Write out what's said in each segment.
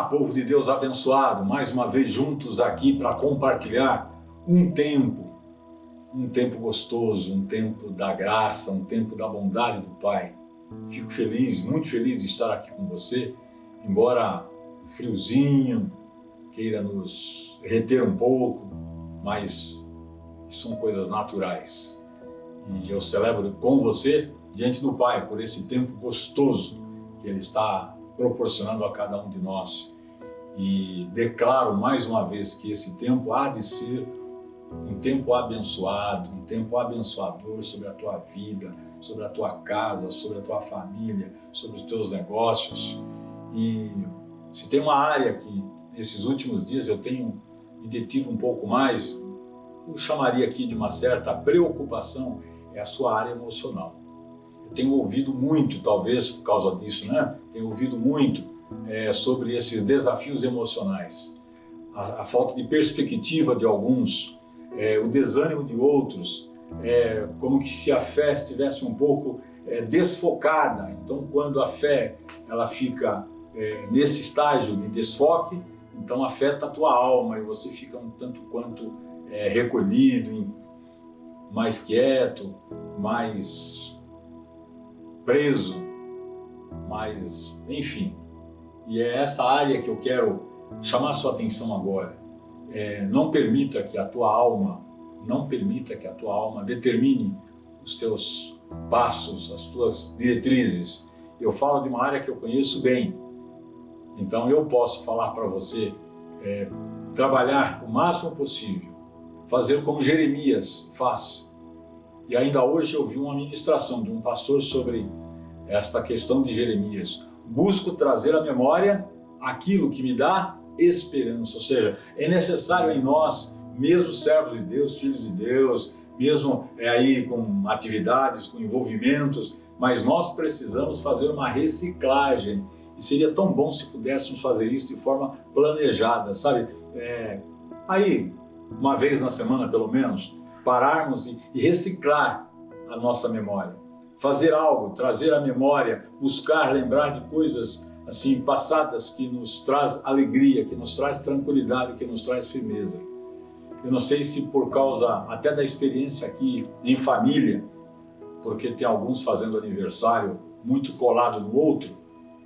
Olá, povo de Deus abençoado, mais uma vez juntos aqui para compartilhar um tempo gostoso, um tempo da graça, um tempo da bondade do Pai. Fico feliz, muito feliz de estar aqui com você, embora o friozinho queira nos reter um pouco, mas são coisas naturais. E eu celebro com você, diante do Pai, por esse tempo gostoso que Ele está proporcionando a cada um de nós. E declaro mais uma vez que esse tempo há de ser um tempo abençoado, um tempo abençoador sobre a tua vida, sobre a tua casa, sobre a tua família, sobre os teus negócios. E se tem uma área que nesses últimos dias eu tenho me detido um pouco mais, eu chamaria aqui de uma certa preocupação, é a sua área emocional. Eu tenho ouvido muito, talvez por causa disso, Tenho ouvido muito sobre esses desafios emocionais. A falta de perspectiva de alguns, o desânimo de outros, como se a fé estivesse um pouco desfocada. Então, quando a fé ela fica nesse estágio de desfoque, então afeta a tua alma e você fica um tanto quanto recolhido, mais quieto, mais preso, mais, enfim. E é essa área que eu quero chamar a sua atenção agora. Não permita que a tua alma determine os teus passos, as tuas diretrizes. Eu falo de uma área que eu conheço bem, então eu posso falar para você, trabalhar o máximo possível, fazer como Jeremias faz. E ainda hoje eu vi uma ministração de um pastor sobre esta questão de Jeremias. Busco trazer à memória aquilo que me dá esperança, ou seja, é necessário em nós, mesmo servos de Deus, filhos de Deus, mesmo aí com atividades, com envolvimentos, mas nós precisamos fazer uma reciclagem. E seria tão bom se pudéssemos fazer isso de forma planejada, sabe? Aí, uma vez na semana pelo menos, pararmos e reciclar a nossa memória. Fazer algo, trazer à memória, buscar, lembrar de coisas assim passadas que nos traz alegria, que nos traz tranquilidade, que nos traz firmeza. Eu não sei se por causa até da experiência aqui em família, porque tem alguns fazendo aniversário muito colado no outro,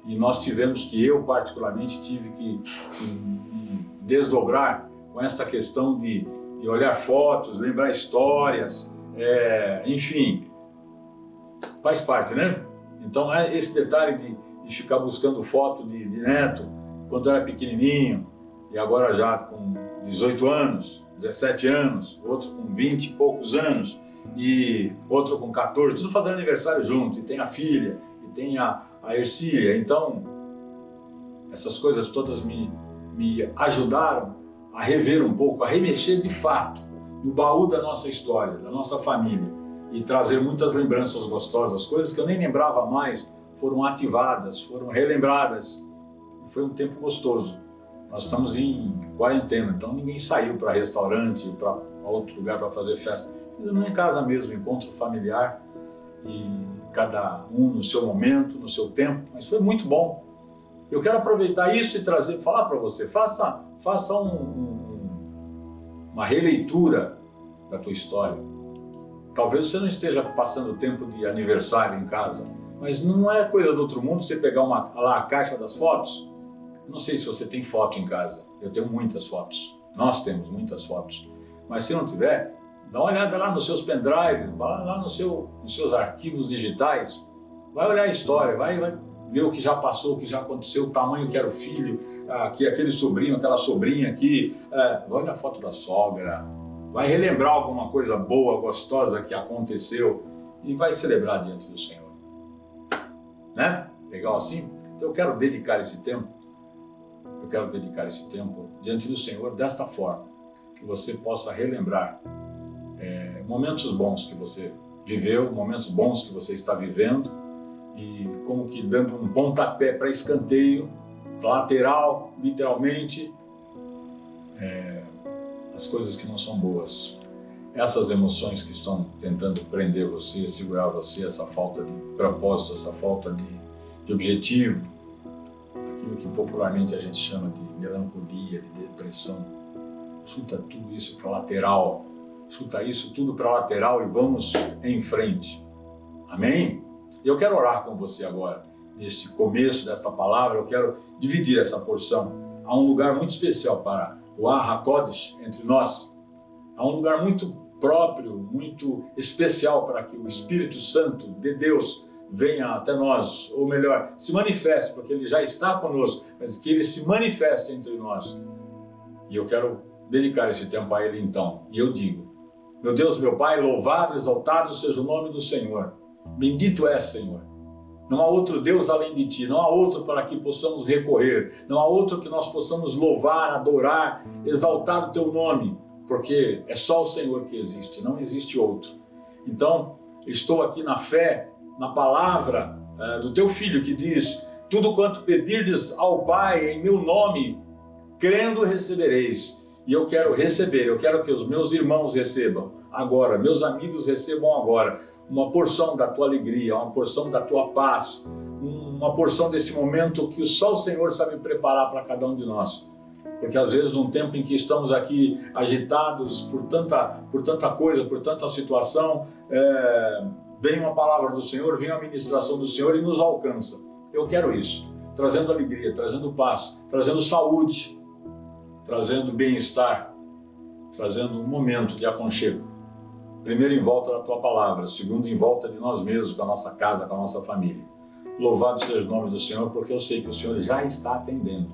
e nós tivemos que, eu particularmente tive que me desdobrar com essa questão de olhar fotos, lembrar histórias, enfim, faz parte, Então esse detalhe de ficar buscando foto de neto quando era pequenininho e agora já com 18 anos, 17 anos, outro com 20 e poucos anos e outro com 14, tudo fazendo aniversário junto, e tem a filha, e tem a Ercília. Então essas coisas todas me ajudaram a rever um pouco, a remexer de fato no baú da nossa história, da nossa família, e trazer muitas lembranças gostosas, coisas que eu nem lembrava mais, foram ativadas, foram relembradas. Foi um tempo gostoso. Nós estamos em quarentena, então ninguém saiu para restaurante, para outro lugar para fazer festa. Fizemos em casa mesmo, encontro familiar, e cada um no seu momento, no seu tempo, mas foi muito bom. Eu quero aproveitar isso e falar para você, faça uma releitura da tua história. Talvez você não esteja passando tempo de aniversário em casa, mas não é coisa do outro mundo você pegar lá a caixa das fotos. Eu não sei se você tem foto em casa, eu tenho muitas fotos, nós temos muitas fotos, mas se não tiver, dá uma olhada lá nos seus pendrives, vai lá nos seus arquivos digitais, vai olhar a história, vai ver o que já passou, o que já aconteceu, o tamanho que era o filho, aquele sobrinho, aquela sobrinha aqui, vai olhar a foto da sogra, vai relembrar alguma coisa boa, gostosa que aconteceu e vai celebrar diante do Senhor. Legal assim? Então eu quero dedicar esse tempo diante do Senhor desta forma, que você possa relembrar momentos bons que você viveu, momentos bons que você está vivendo, e como que dando um pontapé para escanteio, lateral, literalmente, as coisas que não são boas. Essas emoções que estão tentando prender você, segurar você, essa falta de propósito, essa falta de objetivo, aquilo que popularmente a gente chama de melancolia, de depressão. Chuta tudo isso para a lateral, chuta isso tudo para a lateral e vamos em frente. Amém? Eu quero orar com você agora. Neste começo desta palavra, eu quero dividir essa porção. Há um lugar muito especial para o HaKodesh entre nós. Há um lugar muito próprio, muito especial para que o Espírito Santo de Deus venha até nós, ou melhor, se manifeste, porque Ele já está conosco, mas que Ele se manifeste entre nós. E eu quero dedicar esse tempo a Ele então. E eu digo, meu Deus, meu Pai, louvado, exaltado seja o nome do Senhor. Bendito é, Senhor. Não há outro Deus além de Ti, não há outro para que possamos recorrer, não há outro que nós possamos louvar, adorar, exaltar o Teu nome, porque é só o Senhor que existe, não existe outro. Então, estou aqui na fé, na palavra do Teu Filho que diz, tudo quanto pedirdes ao Pai em meu nome, crendo recebereis. E eu quero receber, eu quero que os meus irmãos recebam agora, meus amigos recebam agora, uma porção da tua alegria, uma porção da tua paz, uma porção desse momento que só o Senhor sabe preparar para cada um de nós. Porque às vezes num tempo em que estamos aqui agitados por tanta coisa, por tanta situação, vem uma palavra do Senhor, vem a ministração do Senhor e nos alcança. Eu quero isso, trazendo alegria, trazendo paz, trazendo saúde, trazendo bem-estar, trazendo um momento de aconchego. Primeiro em volta da Tua palavra, segundo em volta de nós mesmos, com a nossa casa, com a nossa família. Louvado seja o nome do Senhor, porque eu sei que o Senhor já está atendendo.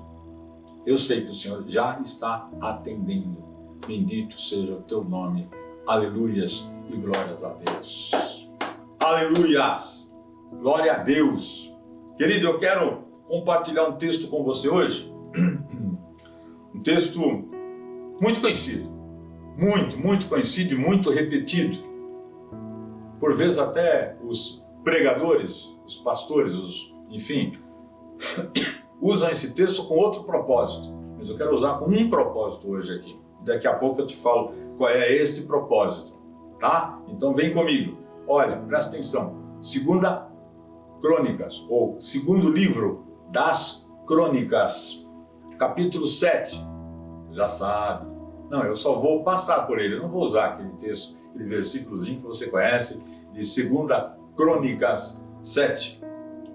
Eu sei que o Senhor já está atendendo. Bendito seja o Teu nome. Aleluias e glórias a Deus. Aleluias! Glória a Deus! Querido, eu quero compartilhar um texto com você hoje. Um texto muito conhecido. Muito conhecido e muito repetido. Por vezes até os pregadores, os pastores, enfim, usam esse texto com outro propósito. Mas eu quero usar com um propósito hoje aqui. Daqui a pouco eu te falo qual é este propósito, tá? Então vem comigo. Olha, presta atenção. 2 Crônicas, ou segundo livro das Crônicas, capítulo 7. Já sabe. Não, eu só vou passar por ele, eu não vou usar aquele texto, aquele versículozinho que você conhece, de 2 Crônicas 7.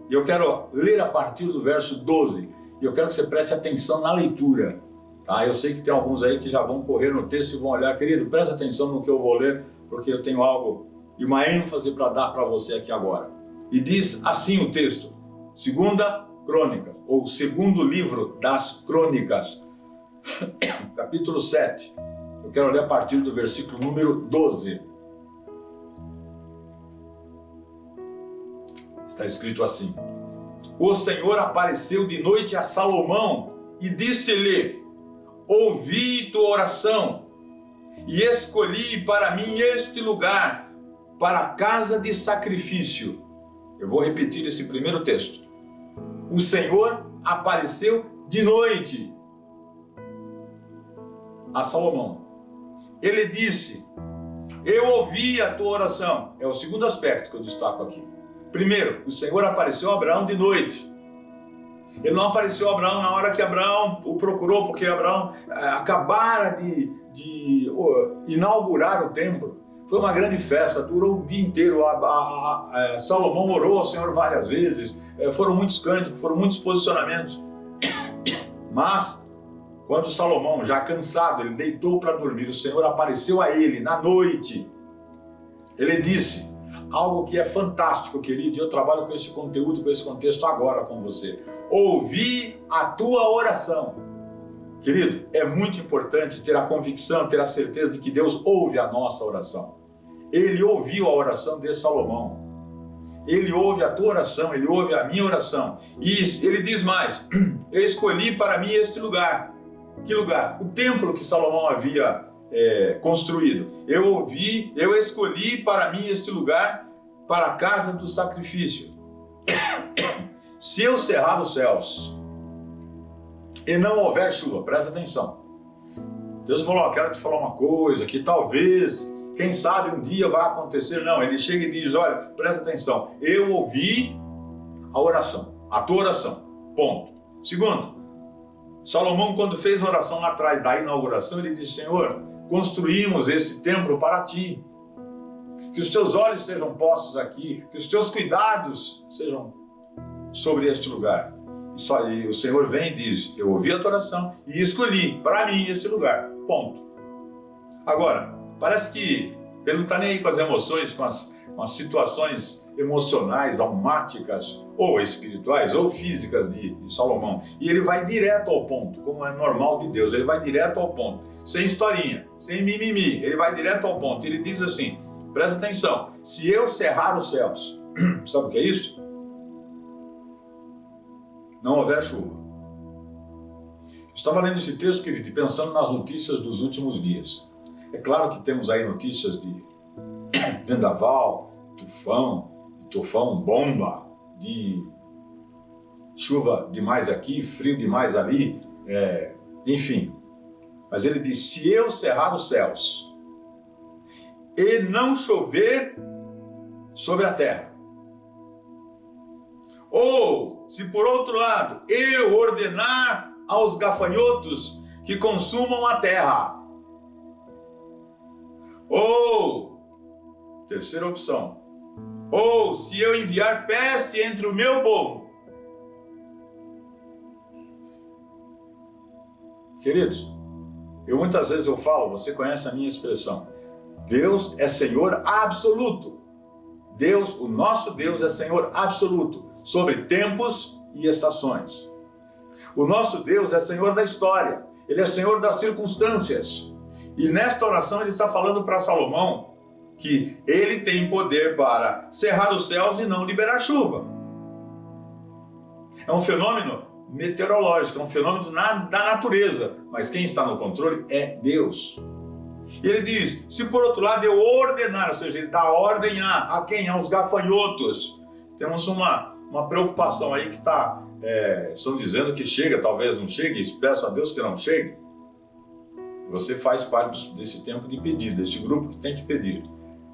E eu quero ler a partir do verso 12, e eu quero que você preste atenção na leitura. Tá? Eu sei que tem alguns aí que já vão correr no texto e vão olhar, querido, presta atenção no que eu vou ler, porque eu tenho algo e uma ênfase para dar para você aqui agora. E diz assim o texto, 2 Crônicas, ou segundo livro das Crônicas, capítulo 7, eu quero ler a partir do versículo número 12. Está escrito assim: O Senhor apareceu de noite a Salomão e disse-lhe: Ouvi tua oração e escolhi para mim este lugar, para a casa de sacrifício. Eu vou repetir esse primeiro texto. O Senhor apareceu de noite a Salomão. Ele disse: eu ouvi a tua oração. É o segundo aspecto que eu destaco aqui. Primeiro, o Senhor apareceu a Abraão de noite. Ele não apareceu a Abraão na hora que Abraão o procurou, porque Abraão acabara de inaugurar o templo. Foi uma grande festa, durou o dia inteiro. Salomão orou ao Senhor várias vezes, foram muitos cânticos, foram muitos posicionamentos. Mas, quando Salomão, já cansado, ele deitou para dormir, o Senhor apareceu a ele na noite. Ele disse algo que é fantástico, querido, e eu trabalho com esse conteúdo, com esse contexto agora com você. Ouvi a tua oração. Querido, é muito importante ter a convicção, ter a certeza de que Deus ouve a nossa oração. Ele ouviu a oração de Salomão. Ele ouve a tua oração, ele ouve a minha oração. E ele diz mais: eu escolhi para mim este lugar. Que lugar? O templo que Salomão havia construído. Eu escolhi para mim este lugar, para a casa do sacrifício. Se eu cerrar os céus e não houver chuva, presta atenção. Deus falou: quero te falar uma coisa que talvez, quem sabe um dia vai acontecer. Não, ele chega e diz: olha, presta atenção, eu ouvi a oração, a tua oração, ponto. Segundo, Salomão, quando fez a oração lá atrás da inauguração, ele disse: Senhor, construímos este templo para ti. Que os teus olhos estejam postos aqui, que os teus cuidados sejam sobre este lugar. E o Senhor vem e diz: eu ouvi a tua oração e escolhi para mim este lugar. Ponto. Agora, parece que ele não está nem aí com as emoções, com as situações emocionais, almáticas, ou espirituais, ou físicas de Salomão. E ele vai direto ao ponto, como é normal de Deus. Ele vai direto ao ponto, sem historinha, sem mimimi. Ele vai direto ao ponto. Ele diz assim, presta atenção: se eu cerrar os céus, sabe o que é isso? Não houver chuva. Eu estava lendo esse texto, querido, pensando nas notícias dos últimos dias. É claro que temos aí notícias de vendaval, tufão bomba, de chuva demais aqui, frio demais ali, enfim. Mas ele diz: se eu cerrar os céus e não chover sobre a terra, ou se por outro lado eu ordenar aos gafanhotos que consumam a terra, ou, terceira opção, ou se eu enviar peste entre o meu povo. Queridos, muitas vezes eu falo, você conhece a minha expressão: Deus é Senhor absoluto. Deus, o nosso Deus, é Senhor absoluto sobre tempos e estações. O nosso Deus é Senhor da história. Ele é Senhor das circunstâncias. E nesta oração ele está falando para Salomão que ele tem poder para cerrar os céus e não liberar chuva. É um fenômeno meteorológico, é um fenômeno da natureza, mas quem está no controle é Deus. E ele diz: se por outro lado eu ordenar, ou seja, ele dá ordem a quem? Aos gafanhotos. Temos uma preocupação aí que estão dizendo que chega, talvez não chegue, peço a Deus que não chegue. Você faz parte desse tempo de pedido, desse grupo que tem que pedir.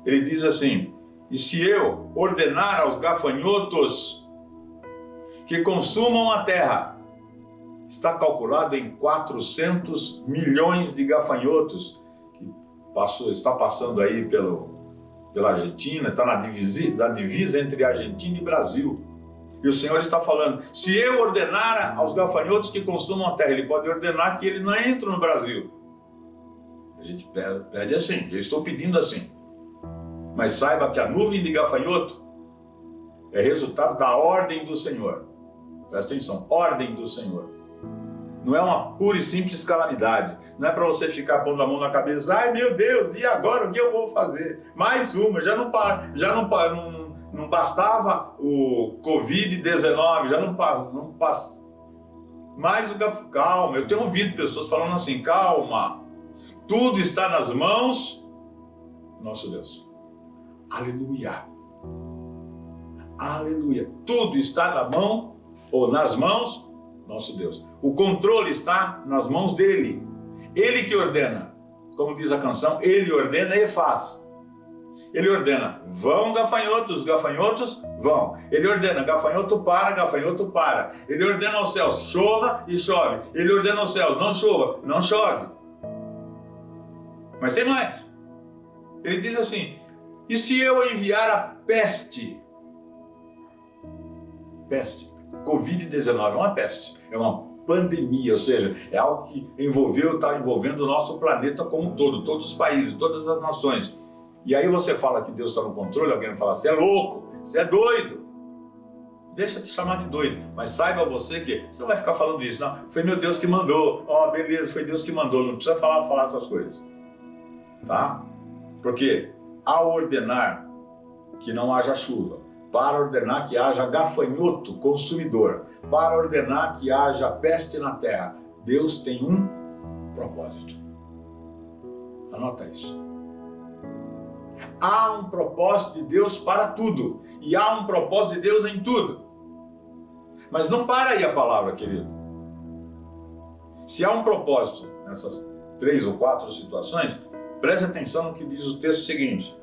Ele diz assim: e se eu ordenar aos gafanhotos que consumam a terra, está calculado em 400 milhões de gafanhotos que está passando aí pela Argentina, está na divisa entre Argentina e Brasil. E o Senhor está falando: se eu ordenar aos gafanhotos que consumam a terra, ele pode ordenar que eles não entrem no Brasil. A gente pede assim, eu estou pedindo assim. Mas saiba que a nuvem de gafanhoto é resultado da ordem do Senhor. Presta atenção, ordem do Senhor. Não é uma pura e simples calamidade. Não é para você ficar pondo a mão na cabeça: ai meu Deus, e agora o que eu vou fazer? Mais uma, já não bastava o Covid-19, já não passa. Mais o gafanhoto. Calma, eu tenho ouvido pessoas falando assim: calma, tudo está nas mãos do nosso Deus. Aleluia. Aleluia. Tudo está na mão, ou nas mãos do nosso Deus. O controle está nas mãos dele. Ele que ordena. Como diz a canção, ele ordena e faz. Ele ordena: vão gafanhotos, gafanhotos vão. Ele ordena: gafanhoto para. Ele ordena aos céus: chova e chove. Ele ordena aos céus: não chova, não chove. Mas tem mais. Ele diz assim: e se eu enviar a peste? Peste. Covid-19 é uma peste. É uma pandemia, ou seja, é algo que está envolvendo o nosso planeta como um todo, todos os países, todas as nações. E aí você fala que Deus está no controle, alguém vai falar: você é louco, você é doido. Deixa de chamar de doido, mas saiba você que você não vai ficar falando isso. Não, foi meu Deus que mandou. Beleza, foi Deus que mandou. Não precisa falar essas coisas. Tá? Porque ao ordenar que não haja chuva, para ordenar que haja gafanhoto consumidor, para ordenar que haja peste na terra, Deus tem um propósito. Anota isso. Há um propósito de Deus para tudo, e há um propósito de Deus em tudo. Mas não para aí a palavra, querido. Se há um propósito nessas 3 ou 4 situações, preste atenção no que diz o texto seguinte: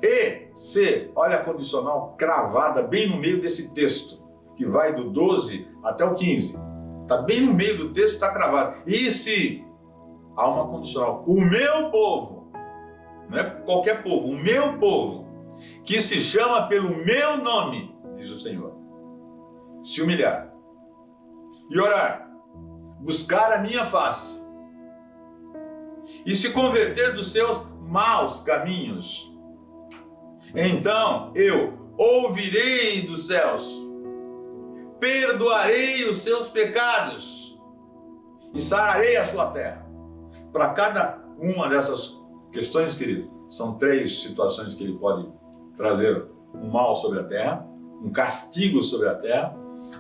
e se, olha a condicional cravada bem no meio desse texto, que vai do 12 até o 15. Está bem no meio do texto, está cravado. E se há uma condicional, o meu povo, não é qualquer povo, o meu povo, que se chama pelo meu nome, diz o Senhor, se humilhar e orar, buscar a minha face e se converter dos seus maus caminhos, então eu ouvirei dos céus, perdoarei os seus pecados e sararei a sua terra. Para cada uma dessas questões, querido, são 3 situações que ele pode trazer um mal sobre a terra, um castigo sobre a terra.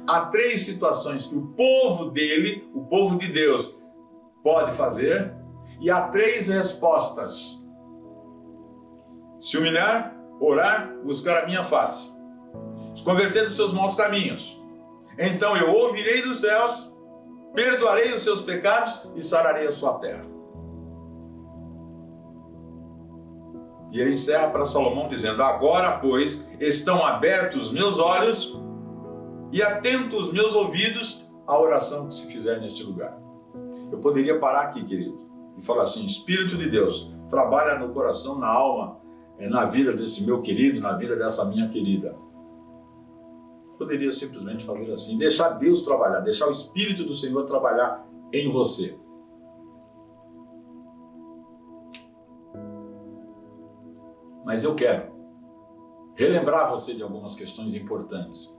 Há 3 situações que o povo dele, o povo de Deus, pode fazer, e há 3 respostas: se humilhar, orar, buscar a minha face, se converter dos seus maus caminhos, então eu ouvirei dos céus, perdoarei os seus pecados e sararei a sua terra. E ele encerra para Salomão dizendo: agora, pois, estão abertos os meus olhos e atentos os meus ouvidos à oração que se fizer neste lugar. Eu poderia parar aqui, querido, e falar assim: Espírito de Deus, trabalha no coração, na alma, na vida desse meu querido, na vida dessa minha querida. Poderia simplesmente fazer assim, deixar Deus trabalhar, deixar o Espírito do Senhor trabalhar em você. Mas eu quero relembrar você de algumas questões importantes.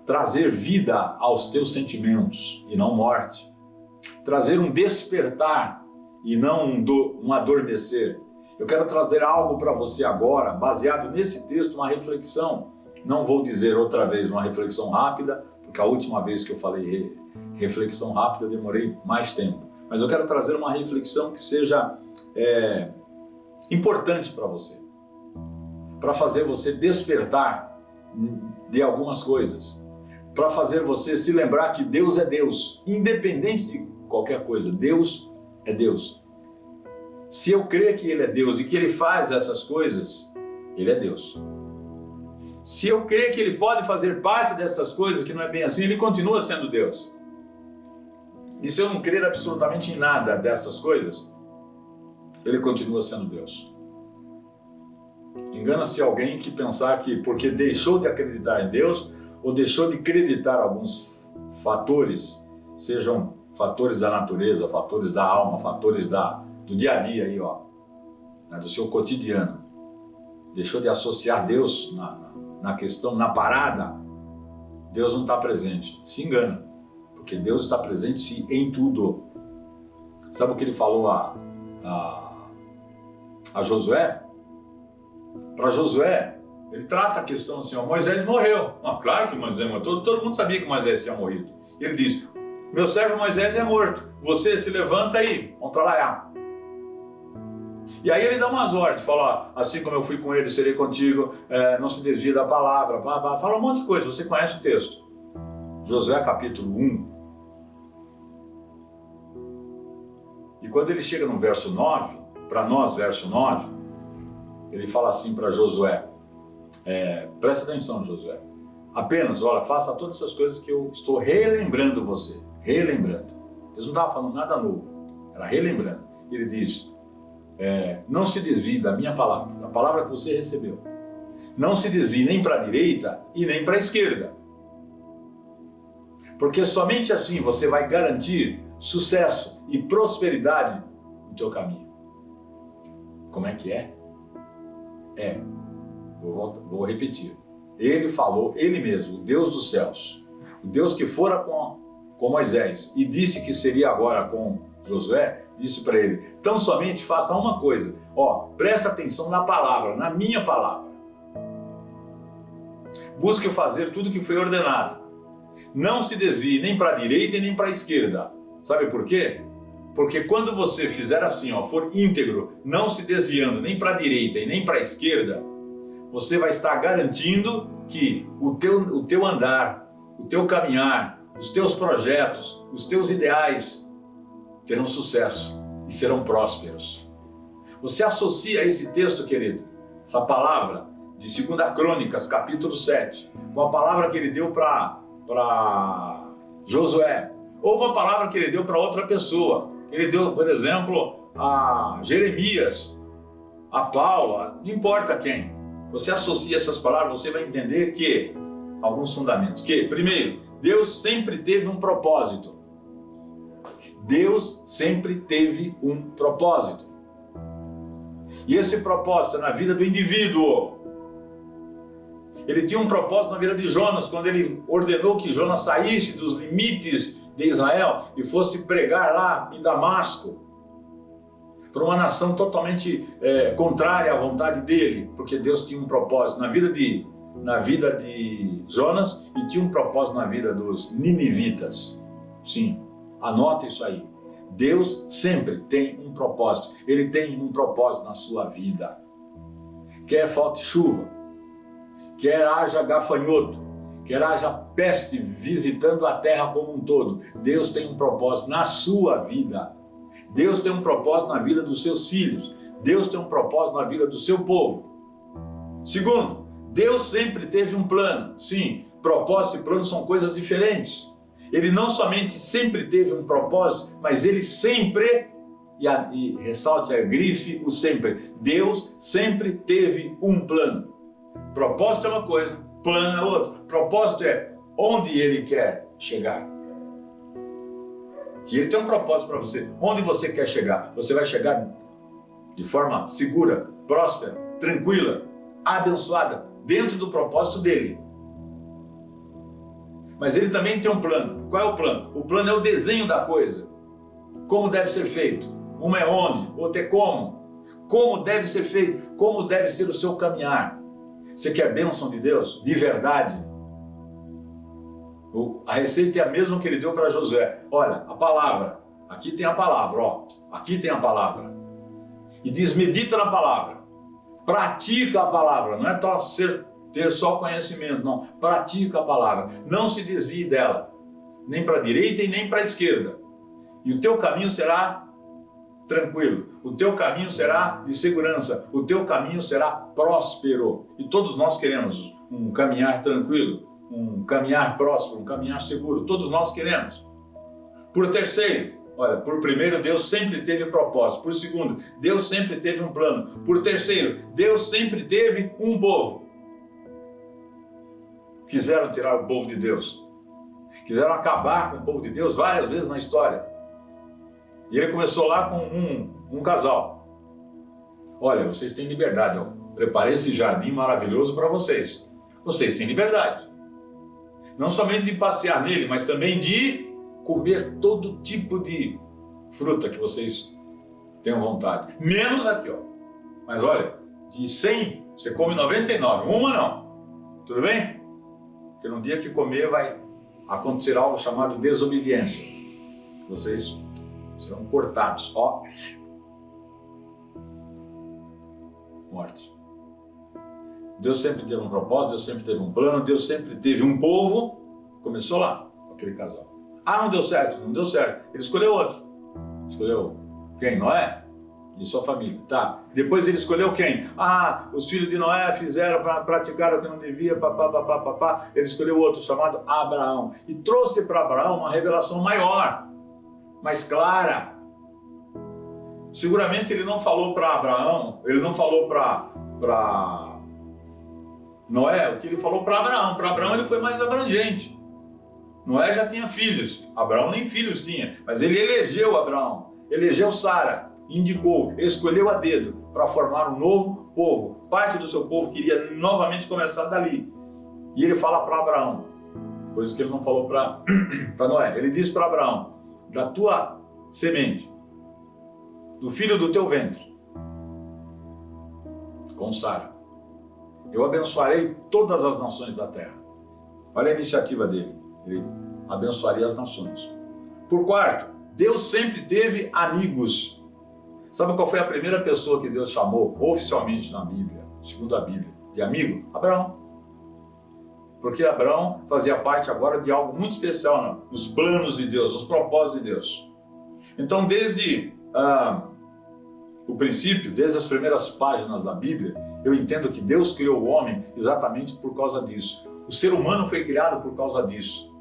Trazer vida aos teus sentimentos e não morte. Trazer um despertar e não um adormecer. Eu quero trazer algo para você agora, baseado nesse texto, uma reflexão. Não vou dizer outra vez uma reflexão rápida, porque a última vez que eu falei reflexão rápida eu demorei mais tempo. Mas eu quero trazer uma reflexão que seja importante para você, para fazer você despertar de algumas coisas, para fazer você se lembrar que Deus é Deus, independente de qualquer coisa. Deus é Deus. Se eu crer que Ele é Deus e que Ele faz essas coisas, Ele é Deus. Se eu crer que Ele pode fazer parte dessas coisas, que não é bem assim, Ele continua sendo Deus. E se eu não crer absolutamente em nada dessas coisas, Ele continua sendo Deus. Engana-se alguém que pensar que porque deixou de acreditar em Deus, ou deixou de acreditar alguns fatores, sejam fatores da natureza, fatores da alma, fatores do dia a dia aí, ó, do seu cotidiano. Deixou de associar Deus na questão, na parada. Deus não está presente. Se engana, porque Deus está presente em tudo. Sabe o que ele falou a Josué? Para Josué, ele trata a questão assim: ó, Moisés morreu. Claro que Moisés morreu. Todo mundo sabia que Moisés tinha morrido. Ele diz: meu servo Moisés é morto. Você se levanta aí, vamos trabalhar. E aí ele dá umas ordens, fala: ó, assim como eu fui com ele, serei contigo, não se desvie da palavra, fala um monte de coisa, você conhece o texto. Josué capítulo 1. E quando ele chega no verso 9, para nós, verso 9, ele fala assim para Josué: presta atenção, Josué, apenas, olha, faça todas essas coisas que eu estou relembrando você, relembrando. Deus não estava falando nada novo, era relembrando. Ele diz: não se desvie da minha palavra, da palavra que você recebeu. Não se desvie nem para a direita e nem para a esquerda. Porque somente assim você vai garantir sucesso e prosperidade no teu caminho. Como é que é? Vou repetir. Ele falou, ele mesmo, o Deus dos céus, o Deus que fora com Moisés e disse que seria agora com Josué, disse para ele: tão somente faça uma coisa, presta atenção na palavra, na minha palavra. Busque fazer tudo que foi ordenado. Não se desvie nem para a direita e nem para a esquerda. Sabe por quê? Porque quando você fizer assim, for íntegro, não se desviando nem para a direita e nem para a esquerda, você vai estar garantindo que o teu andar, o teu caminhar, os teus projetos, os teus ideais terão sucesso e serão prósperos. Você associa esse texto, querido, essa palavra de 2 Crônicas, capítulo 7, com a palavra que ele deu para para Josué, ou uma palavra que ele deu para outra pessoa. Ele deu, por exemplo, a Jeremias, a Paulo, não importa quem. Você associa essas palavras, você vai entender que alguns fundamentos. Que, primeiro, Deus sempre teve um propósito. Deus sempre teve um propósito. E esse propósito é na vida do indivíduo. Ele tinha um propósito na vida de Jonas, quando ele ordenou que Jonas saísse dos limites de Israel e fosse pregar lá em Damasco, para uma nação totalmente contrária à vontade dele, porque Deus tinha um propósito na vida de Jonas e tinha um propósito na vida dos ninivitas. Sim, anota isso aí. Deus sempre tem um propósito. Ele tem um propósito na sua vida. Quer falte chuva, quer haja gafanhoto, quer haja peste visitando a terra como um todo, Deus tem um propósito na sua vida. Deus tem um propósito na vida dos seus filhos. Deus tem um propósito na vida do seu povo. Segundo, Deus sempre teve um plano. Sim, propósito e plano são coisas diferentes. Ele não somente sempre teve um propósito, mas ele sempre, e ressalte a grife, o sempre. Deus sempre teve um plano. Propósito é uma coisa, plano é outra. Propósito é onde ele quer chegar. Que ele tem um propósito para você. Onde você quer chegar? Você vai chegar de forma segura, próspera, tranquila, abençoada, dentro do propósito dele. Mas ele também tem um plano. Qual é o plano? O plano é o desenho da coisa. Como deve ser feito. Uma é onde, outra é como. Como deve ser feito, como deve ser o seu caminhar. Você quer bênção de Deus? De verdade? A receita é a mesma que ele deu para Josué. Olha, a palavra. Aqui tem a palavra, ó. Aqui tem a palavra. E diz, medita na palavra. Pratica a palavra. Não é ter só conhecimento, não. Pratica a palavra. Não se desvie dela. Nem para a direita e nem para a esquerda. E o teu caminho será tranquilo. O teu caminho será de segurança. O teu caminho será próspero. E todos nós queremos um caminhar tranquilo, um caminhar próspero, um caminhar seguro. Todos nós queremos. Por terceiro, olha, por primeiro, Deus sempre teve propósito. Por segundo, Deus sempre teve um plano. Por terceiro, Deus sempre teve um povo. Quiseram tirar o povo de Deus. Quiseram acabar com o povo de Deus várias vezes na história. E ele começou lá com um casal. Olha, vocês têm liberdade. Eu preparei esse jardim maravilhoso para vocês. Vocês têm liberdade. Não somente de passear nele, mas também de comer todo tipo de fruta que vocês tenham vontade. Menos aqui, ó. Mas olha, de 100, você come 99. Uma não. Tudo bem? Porque no dia que comer vai acontecer algo chamado desobediência. Vocês serão cortados, ó. Mortos. Deus sempre teve um propósito, Deus sempre teve um plano, Deus sempre teve um povo. Começou lá, com aquele casal. Ah, não deu certo, não deu certo. Ele escolheu outro. Escolheu quem? Noé? E sua família. Tá. Depois ele escolheu quem? Ah, os filhos de Noé fizeram, praticaram o que não devia, papá. Ele escolheu outro chamado Abraão. E trouxe para Abraão uma revelação maior, mais clara. Seguramente ele não falou para Abraão, ele não falou para Noé o que ele falou para Abraão. Para Abraão ele foi mais abrangente. Noé já tinha filhos, Abraão nem filhos tinha, mas ele elegeu Abraão, elegeu Sara, indicou, escolheu a dedo para formar um novo povo. Parte do seu povo queria novamente começar dali. E ele fala para Abraão, coisa que ele não falou para Noé. Ele diz para Abraão, da tua semente, do filho do teu ventre, com Sara, eu abençoarei todas as nações da terra. Olha a iniciativa dele. Ele abençoaria as nações. Por quarto, Deus sempre teve amigos. Sabe qual foi a primeira pessoa que Deus chamou oficialmente na Bíblia, segundo a Bíblia, de amigo? Abraão. Porque Abraão fazia parte agora de algo muito especial nos planos de Deus, nos propósitos de Deus. Então, desde o princípio, desde as primeiras páginas da Bíblia, eu entendo que Deus criou o homem exatamente por causa disso. O ser humano foi criado por causa disso.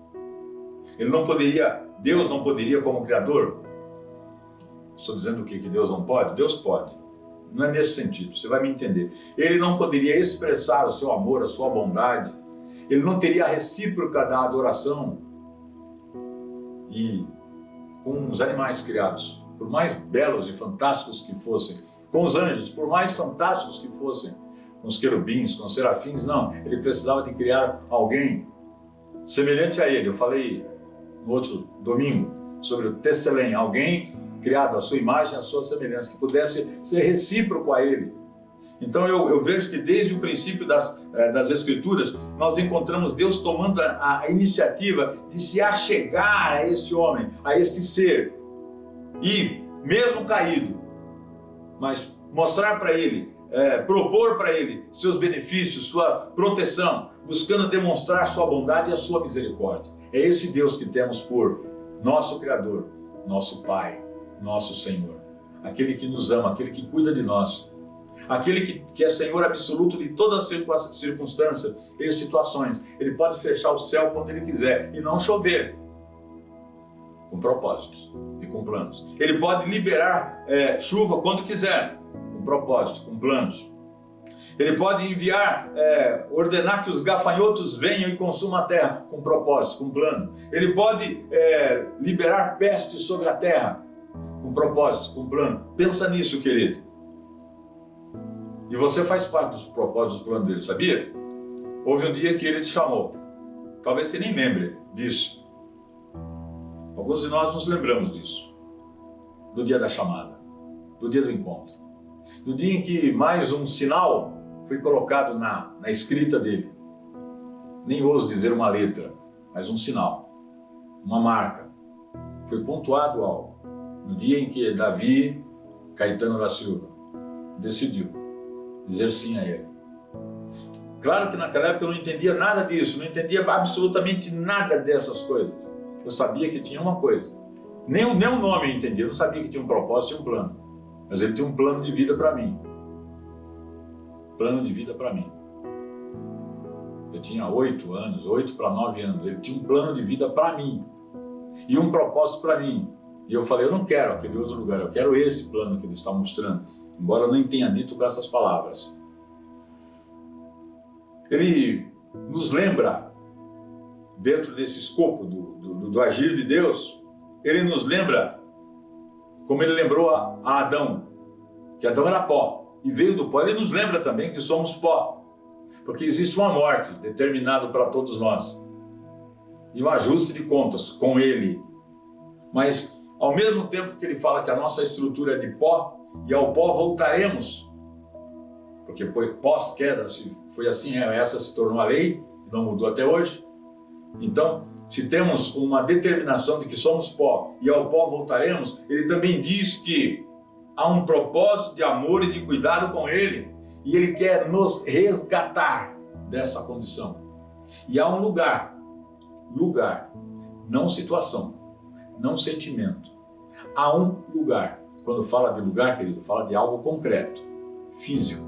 Deus não poderia como Criador? Estou dizendo o quê? Que Deus não pode? Deus pode. Não é nesse sentido, você vai me entender. Ele não poderia expressar o seu amor, a sua bondade. Ele não teria a recíproca da adoração. E com os animais criados, por mais belos e fantásticos que fossem, com os anjos, por mais fantásticos que fossem, com os querubins, com os serafins, não. Ele precisava de criar alguém semelhante a ele. Eu falei no outro domingo sobre o Tesselém, alguém criado à sua imagem, à sua semelhança, que pudesse ser recíproco a ele. Então eu vejo que desde o princípio das Escrituras, nós encontramos Deus tomando a iniciativa de se achegar a este homem, a este ser, e mesmo caído, mas mostrar para ele, propor para ele seus benefícios, sua proteção, buscando demonstrar sua bondade e a sua misericórdia. É esse Deus que temos por nosso Criador, nosso Pai, nosso Senhor, aquele que nos ama, aquele que cuida de nós, aquele que é Senhor absoluto de todas as circunstâncias e situações. Ele pode fechar o céu quando ele quiser e não chover, com propósitos e com planos. Ele pode liberar chuva quando quiser, com propósito, com planos. Ele pode enviar, ordenar que os gafanhotos venham e consumam a terra, com propósito, com plano. Ele pode liberar pestes sobre a terra, com propósito, com plano. Pensa nisso, querido. E você faz parte dos propósitos, dos planos dele, sabia? Houve um dia que ele te chamou. Talvez você nem lembre disso. Alguns de nós nos lembramos disso. Do dia da chamada, do dia do encontro. Do dia em que mais um sinal foi colocado na escrita dele. Nem ouso dizer uma letra, mas um sinal, uma marca. Foi pontuado algo. No dia em que Davi Caetano da Silva decidiu dizer sim a ele. Claro que naquela época eu não entendia nada disso, não entendia absolutamente nada dessas coisas. Eu sabia que tinha uma coisa. Nem o nome eu entendia, eu não sabia que tinha um propósito e um plano. Mas ele tinha um plano de vida para mim. Plano de vida para mim. Eu tinha 8 anos, 8 para 9 anos. Ele tinha um plano de vida para mim. E um propósito para mim. E eu falei, eu não quero aquele outro lugar, eu quero esse plano que ele está mostrando. Embora eu nem tenha dito com essas palavras. Ele nos lembra, dentro desse escopo do agir de Deus, ele nos lembra, como ele lembrou a Adão, que Adão era pó, e veio do pó. Ele nos lembra também que somos pó, porque existe uma morte determinada para todos nós, e um ajuste de contas com ele. Mas, ao mesmo tempo que ele fala que a nossa estrutura é de pó, e ao pó voltaremos, porque pós-queda foi assim, essa se tornou a lei, e não mudou até hoje. Então, se temos uma determinação de que somos pó e ao pó voltaremos, ele também diz que há um propósito de amor e de cuidado com ele, e ele quer nos resgatar dessa condição. E há um lugar, não situação, não sentimento. Há um lugar. Quando fala de lugar, querido, fala de algo concreto, físico.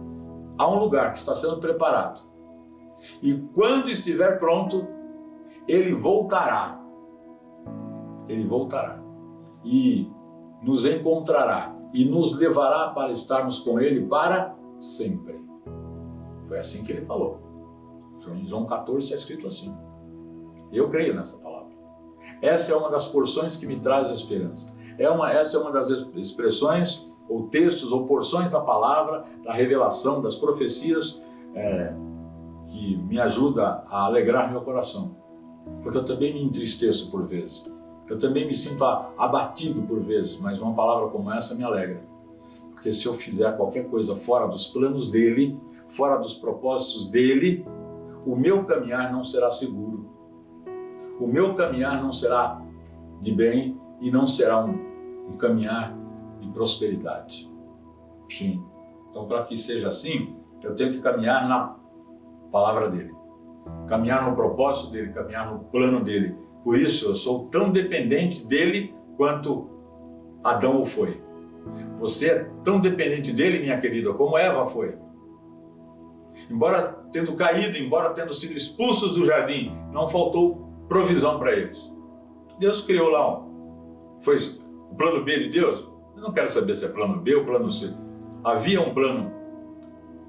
Há um lugar que está sendo preparado. E quando estiver pronto, ele voltará. Ele voltará. E nos encontrará. E nos levará para estarmos com ele para sempre. Foi assim que ele falou. Em João 14 está escrito assim. Eu creio nessa palavra. Essa é uma das porções que me traz esperança. Essa é uma das expressões, ou textos, ou porções da palavra, da revelação, das profecias, que me ajuda a alegrar meu coração. Porque eu também me entristeço por vezes. Eu também me sinto abatido por vezes, mas uma palavra como essa me alegra. Porque se eu fizer qualquer coisa fora dos planos dele, fora dos propósitos dele, o meu caminhar não será seguro. O meu caminhar não será de bem e não será um caminhar de prosperidade. Sim. Então, para que seja assim, eu tenho que caminhar na palavra dele. Caminhar no propósito dele, caminhar no plano dele. Por isso, eu sou tão dependente dele quanto Adão o foi. Você é tão dependente dele, minha querida, como Eva foi. Embora tendo caído, embora tendo sido expulsos do jardim, não faltou provisão para eles. Deus criou lá, foi o plano B de Deus? Eu não quero saber se é plano B ou plano C. Havia um plano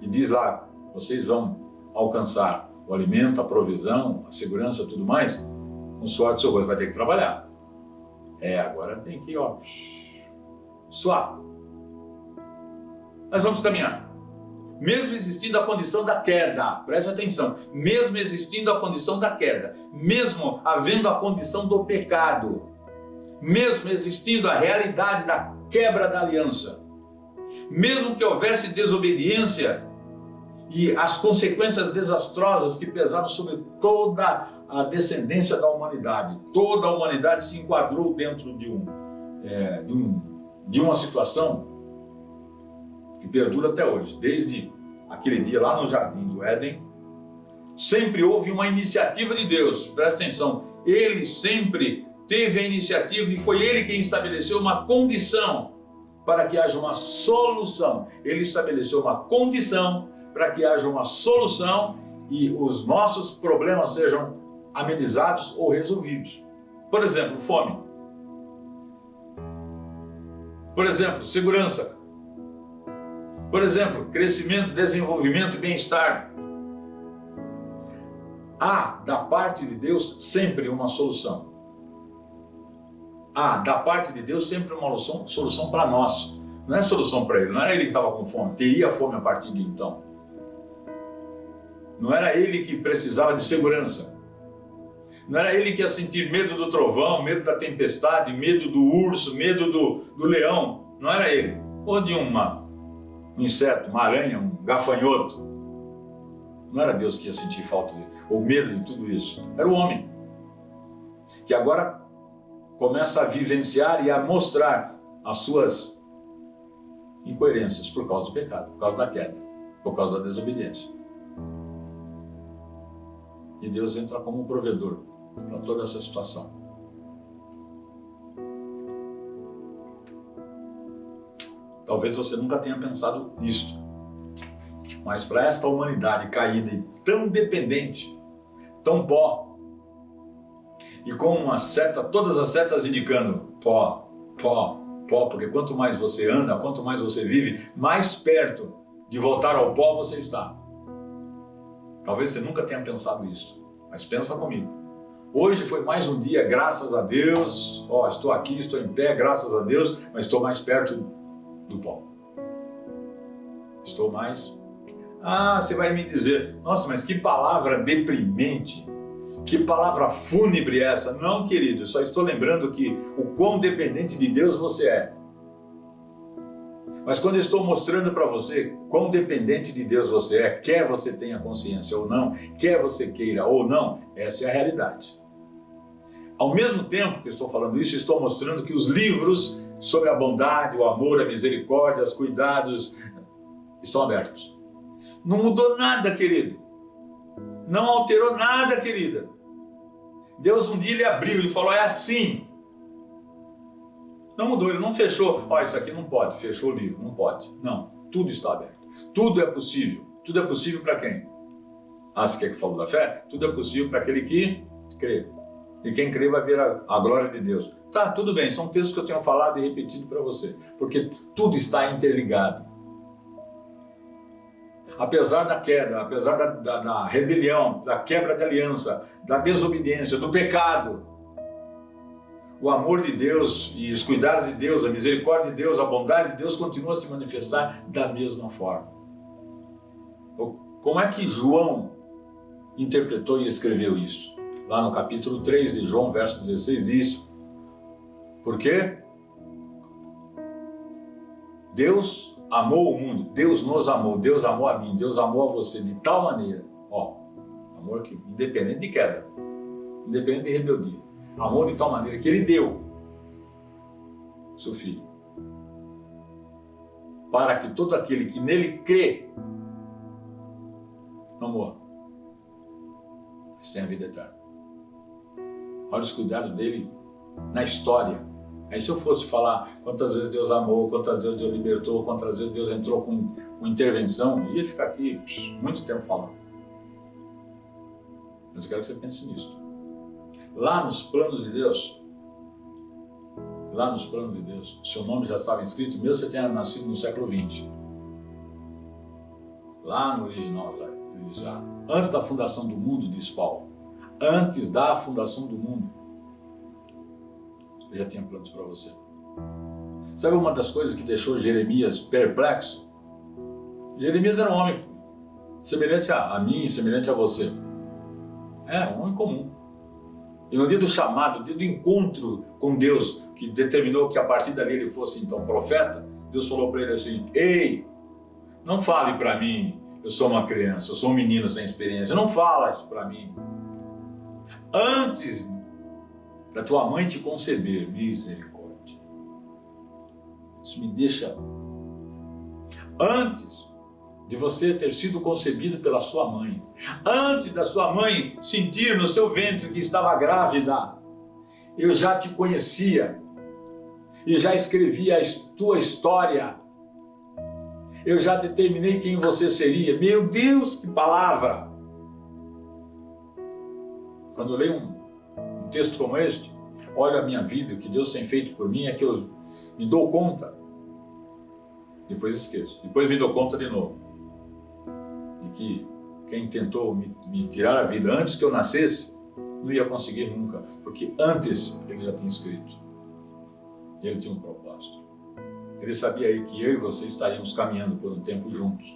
e diz lá, vocês vão alcançar o alimento, a provisão, a segurança, tudo mais, com o suor do seu rosto, vai ter que trabalhar. Agora tem que, suar. Nós vamos caminhar. Mesmo existindo a condição da queda, preste atenção, mesmo existindo a condição da queda, mesmo havendo a condição do pecado, mesmo existindo a realidade da quebra da aliança, mesmo que houvesse desobediência e as consequências desastrosas que pesaram sobre toda a descendência da humanidade, toda a humanidade se enquadrou dentro de uma situação que perdura até hoje, desde aquele dia lá no Jardim do Éden. Sempre houve uma iniciativa de Deus, presta atenção, Ele sempre teve a iniciativa e foi Ele quem estabeleceu uma condição para que haja uma solução. Ele estabeleceu uma condição para que haja uma solução e os nossos problemas sejam amenizados ou resolvidos. Por exemplo, fome. Por exemplo, segurança. Por exemplo, crescimento, desenvolvimento e bem-estar. Há, da parte de Deus, sempre uma solução. Há, da parte de Deus, sempre uma solução para nós. Não é solução para ele, não era ele que estava com fome, teria fome a partir de então. Não era ele que precisava de segurança. Não era ele que ia sentir medo do trovão, medo da tempestade, medo do urso, medo do leão. Não era ele. Ou de um inseto, uma aranha, um gafanhoto. Não era Deus que ia sentir falta ou medo de tudo isso. Era o homem. Que agora começa a vivenciar e a mostrar as suas incoerências por causa do pecado, por causa da queda, por causa da desobediência. E Deus entra como um provedor para toda essa situação. Talvez você nunca tenha pensado nisto, mas para esta humanidade caída e tão dependente, tão pó, e com uma seta, todas as setas indicando pó, pó, pó, porque quanto mais você anda, quanto mais você vive, mais perto de voltar ao pó você está. Talvez você nunca tenha pensado isso, mas pensa comigo. Hoje foi mais um dia, graças a Deus, estou aqui, estou em pé, graças a Deus, mas estou mais perto do pó. Estou mais... você vai me dizer, nossa, mas que palavra deprimente, que palavra fúnebre essa. Não, querido, só estou lembrando que o quão dependente de Deus você é. Mas quando eu estou mostrando para você quão dependente de Deus você é, quer você tenha consciência ou não, quer você queira ou não, essa é a realidade. Ao mesmo tempo que eu estou falando isso, estou mostrando que os livros sobre a bondade, o amor, a misericórdia, os cuidados estão abertos. Não mudou nada, querido. Não alterou nada, querida. Deus um dia ele abriu e falou, é assim. Não mudou, ele não fechou. Isso aqui não pode, fechou o livro, não pode. Não, tudo está aberto. Tudo é possível. Tudo é possível para quem? Você quer que fale da fé? Tudo é possível para aquele que crê. E quem crê vai ver a glória de Deus. Tá, tudo bem, são textos que eu tenho falado e repetido para você. Porque tudo está interligado. Apesar da queda, apesar da rebelião, da quebra de aliança, da desobediência, do pecado, o amor de Deus e os cuidados de Deus, a misericórdia de Deus, a bondade de Deus continua a se manifestar da mesma forma. Como é que João interpretou e escreveu isso? Lá no capítulo 3 de João, verso 16, diz: por quê? Deus amou o mundo, Deus nos amou, Deus amou a mim, Deus amou a você de tal maneira, amor que independente de queda, independente de rebeldia, amor de tal maneira que Ele deu seu Filho, para que todo aquele que nele crê não morra, mas tenha a vida eterna. Olha os cuidados dele na história. Aí se eu fosse falar quantas vezes Deus amou, quantas vezes Deus libertou, quantas vezes Deus entrou com intervenção, ia ficar aqui muito tempo falando. Mas eu quero que você pense nisso. Lá nos planos de Deus, lá nos planos de Deus. O seu nome já estava inscrito, mesmo você tenha nascido no século XX. Lá no original, já. Antes da fundação do mundo, diz Paulo. Antes da fundação do mundo, eu já tinha planos para você. Sabe uma das coisas que deixou Jeremias perplexo? Jeremias era um homem semelhante a mim, semelhante a você. Um homem comum. E no dia do chamado, no dia do encontro com Deus, que determinou que a partir dali ele fosse então profeta, Deus falou para ele assim: ei, não fale para mim, eu sou uma criança, eu sou um menino sem experiência, não fala isso para mim. Antes da tua mãe te conceber, misericórdia. Isso me deixa... Antes de você ter sido concebido pela sua mãe, antes da sua mãe sentir no seu ventre que estava grávida, eu já te conhecia, eu já escrevi a tua história, eu já determinei quem você seria. Meu Deus, que palavra! Quando eu leio um texto como este, olho a minha vida, o que Deus tem feito por mim, é que eu me dou conta, depois esqueço, depois me dou conta de novo, de que quem tentou me tirar a vida antes que eu nascesse, não ia conseguir nunca, porque antes ele já tinha escrito. E ele tinha um propósito. Ele sabia aí que eu e você estaríamos caminhando por um tempo juntos,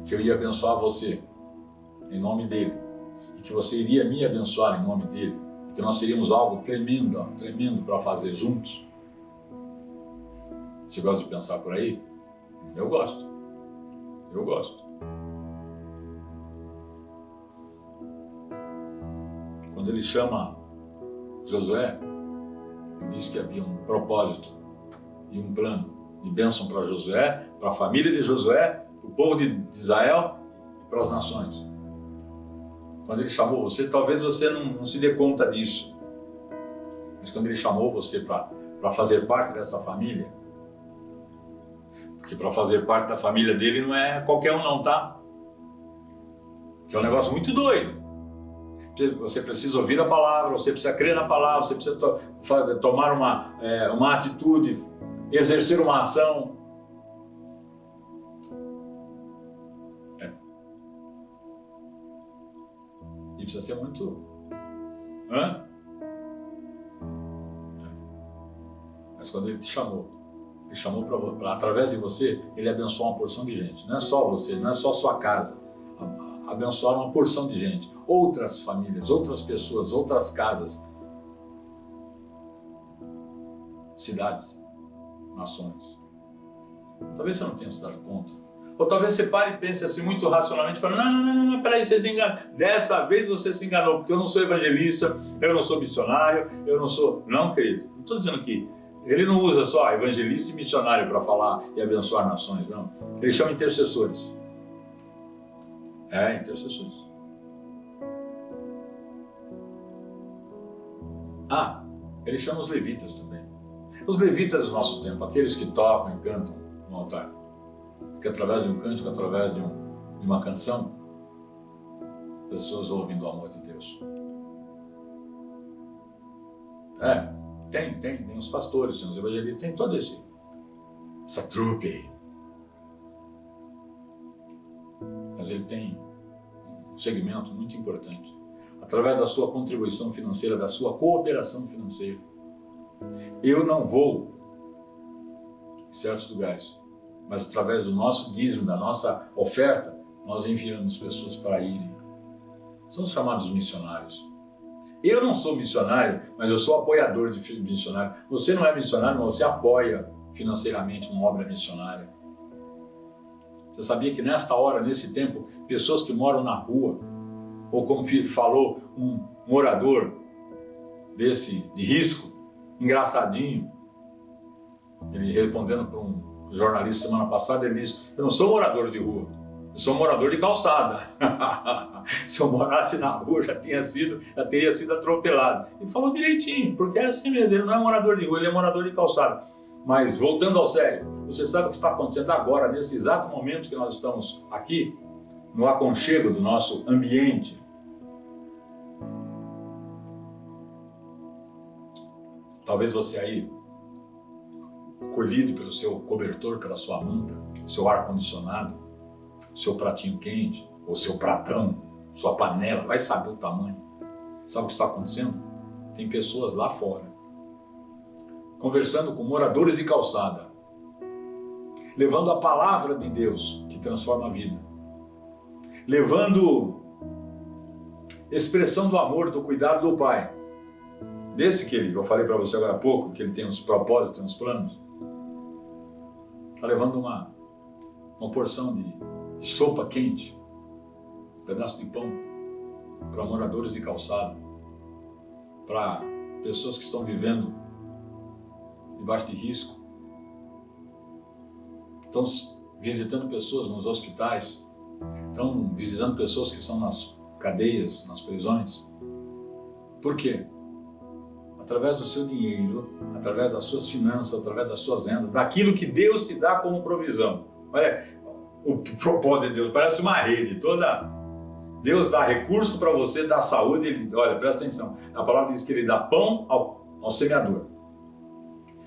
que eu ia abençoar você em nome dele, e que você iria me abençoar em nome dele, e que nós teríamos algo tremendo, tremendo para fazer juntos. Você gosta de pensar por aí? Eu gosto. Eu gosto. Quando ele chama Josué, ele diz que havia um propósito e um plano de bênção para Josué, para a família de Josué, para o povo de Israel e para as nações. Quando ele chamou você, talvez você não se dê conta disso, mas quando ele chamou você para fazer parte dessa família, porque para fazer parte da família dele não é qualquer um não, tá? Que é um negócio muito doido. Você precisa ouvir a palavra, você precisa crer na palavra, você precisa tomar uma atitude, exercer uma ação. E precisa ser muito... Mas quando ele te chamou, ele chamou para através de você, ele abençoar uma porção de gente. Não é só você, não é só sua casa. Abençoar uma porção de gente, outras famílias, outras pessoas, outras casas, cidades, nações. Talvez você não tenha se dado conta. Ou talvez você pare e pense assim muito racionalmente, fala, não, peraí, você se enganou. Dessa vez você se enganou, porque eu não sou evangelista, eu não sou missionário, eu não sou... Não, querido, não estou dizendo que ele não usa só evangelista e missionário para falar e abençoar nações, não. Ele chama intercessores. Intercessores. Ele chama os levitas também. Os levitas do nosso tempo, aqueles que tocam e cantam no altar. Porque através de um cântico, através de uma canção, pessoas ouvem do amor de Deus. Tem os pastores, tem os evangelistas, tem toda essa trupe aí. Mas ele tem um segmento muito importante. Através da sua contribuição financeira, da sua cooperação financeira. Eu não vou em certos lugares, mas através do nosso dízimo, da nossa oferta, nós enviamos pessoas para irem. São os chamados missionários. Eu não sou missionário, mas eu sou apoiador de missionário. Você não é missionário, mas você apoia financeiramente uma obra missionária. Você sabia que nesta hora, nesse tempo, pessoas que moram na rua, ou como falou um morador desse de risco, engraçadinho, ele respondendo para um jornalista semana passada, ele disse, eu não sou morador de rua, eu sou morador de calçada. Se eu morasse na rua, já teria sido atropelado. E falou direitinho, porque é assim mesmo, ele não é morador de rua, ele é morador de calçada. Mas voltando ao sério, você sabe o que está acontecendo agora, nesse exato momento que nós estamos aqui, no aconchego do nosso ambiente. Talvez você aí, colhido pelo seu cobertor, pela sua manta, seu ar-condicionado, seu pratinho quente, ou seu pratão, sua panela, vai saber o tamanho. Sabe o que está acontecendo? Tem pessoas lá fora, conversando com moradores de calçada, levando a palavra de Deus, que transforma a vida, levando expressão do amor, do cuidado do Pai, desse que eu falei para você agora há pouco, que ele tem uns propósitos, uns planos, está levando uma porção de sopa quente, um pedaço de pão, para moradores de calçada, para pessoas que estão vivendo debaixo de risco, estão visitando pessoas nos hospitais, estão visitando pessoas que estão nas cadeias, nas prisões. Por quê? Através do seu dinheiro, através das suas finanças, através das suas rendas, daquilo que Deus te dá como provisão. Olha, o propósito de Deus parece uma rede toda. Deus dá recurso para você, dá saúde. Olha, presta atenção, a palavra diz que ele dá pão ao semeador,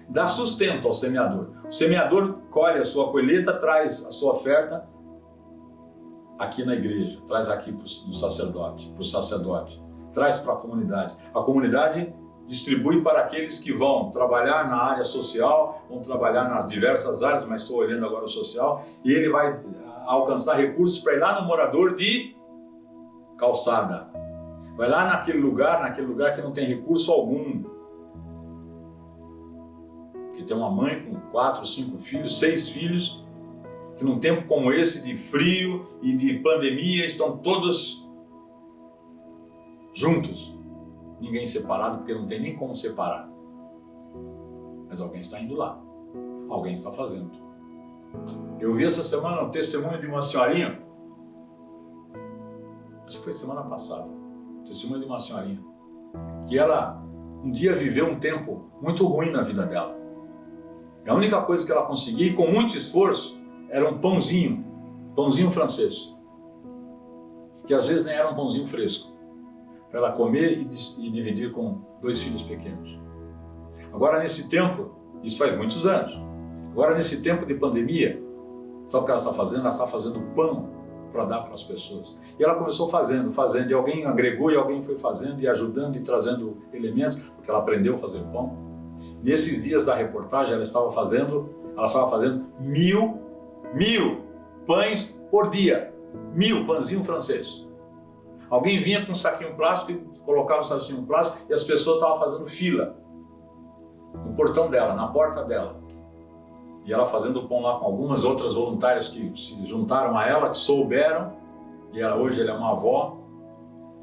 dá sustento ao semeador. O semeador colhe a sua colheita, traz a sua oferta aqui na igreja, traz aqui para o sacerdote, traz para a comunidade. A comunidade distribui para aqueles que vão trabalhar na área social, vão trabalhar nas diversas áreas, mas estou olhando agora o social, e ele vai alcançar recursos para ir lá no morador de calçada. Vai lá naquele lugar que não tem recurso algum, que tem uma mãe com 4, 5 filhos, 6 filhos, que num tempo como esse de frio e de pandemia estão todos juntos, ninguém separado, porque não tem nem como separar. Mas alguém está indo lá, alguém está fazendo. Eu vi essa semana um testemunho de uma senhorinha, acho que foi semana passada, testemunho de uma senhorinha, que ela um dia viveu um tempo muito ruim na vida dela. E a única coisa que ela conseguia, e com muito esforço, era um pãozinho francês, que às vezes nem era um pãozinho fresco, para ela comer e dividir com 2 filhos pequenos. Agora nesse tempo, isso faz muitos anos, agora nesse tempo de pandemia, sabe o que ela está fazendo? Ela está fazendo pão para dar para as pessoas. E ela começou fazendo, e alguém agregou e alguém foi fazendo e ajudando e trazendo elementos, porque ela aprendeu a fazer pão. Nesses dias da reportagem, ela estava fazendo 1000 pães por dia, 1000 pãozinho francês. Alguém vinha com um saquinho plástico e colocava um saquinho plástico e as pessoas estavam fazendo fila no portão dela, na porta dela. E ela fazendo o pão lá com algumas outras voluntárias que se juntaram a ela, que souberam, e hoje ela é uma avó,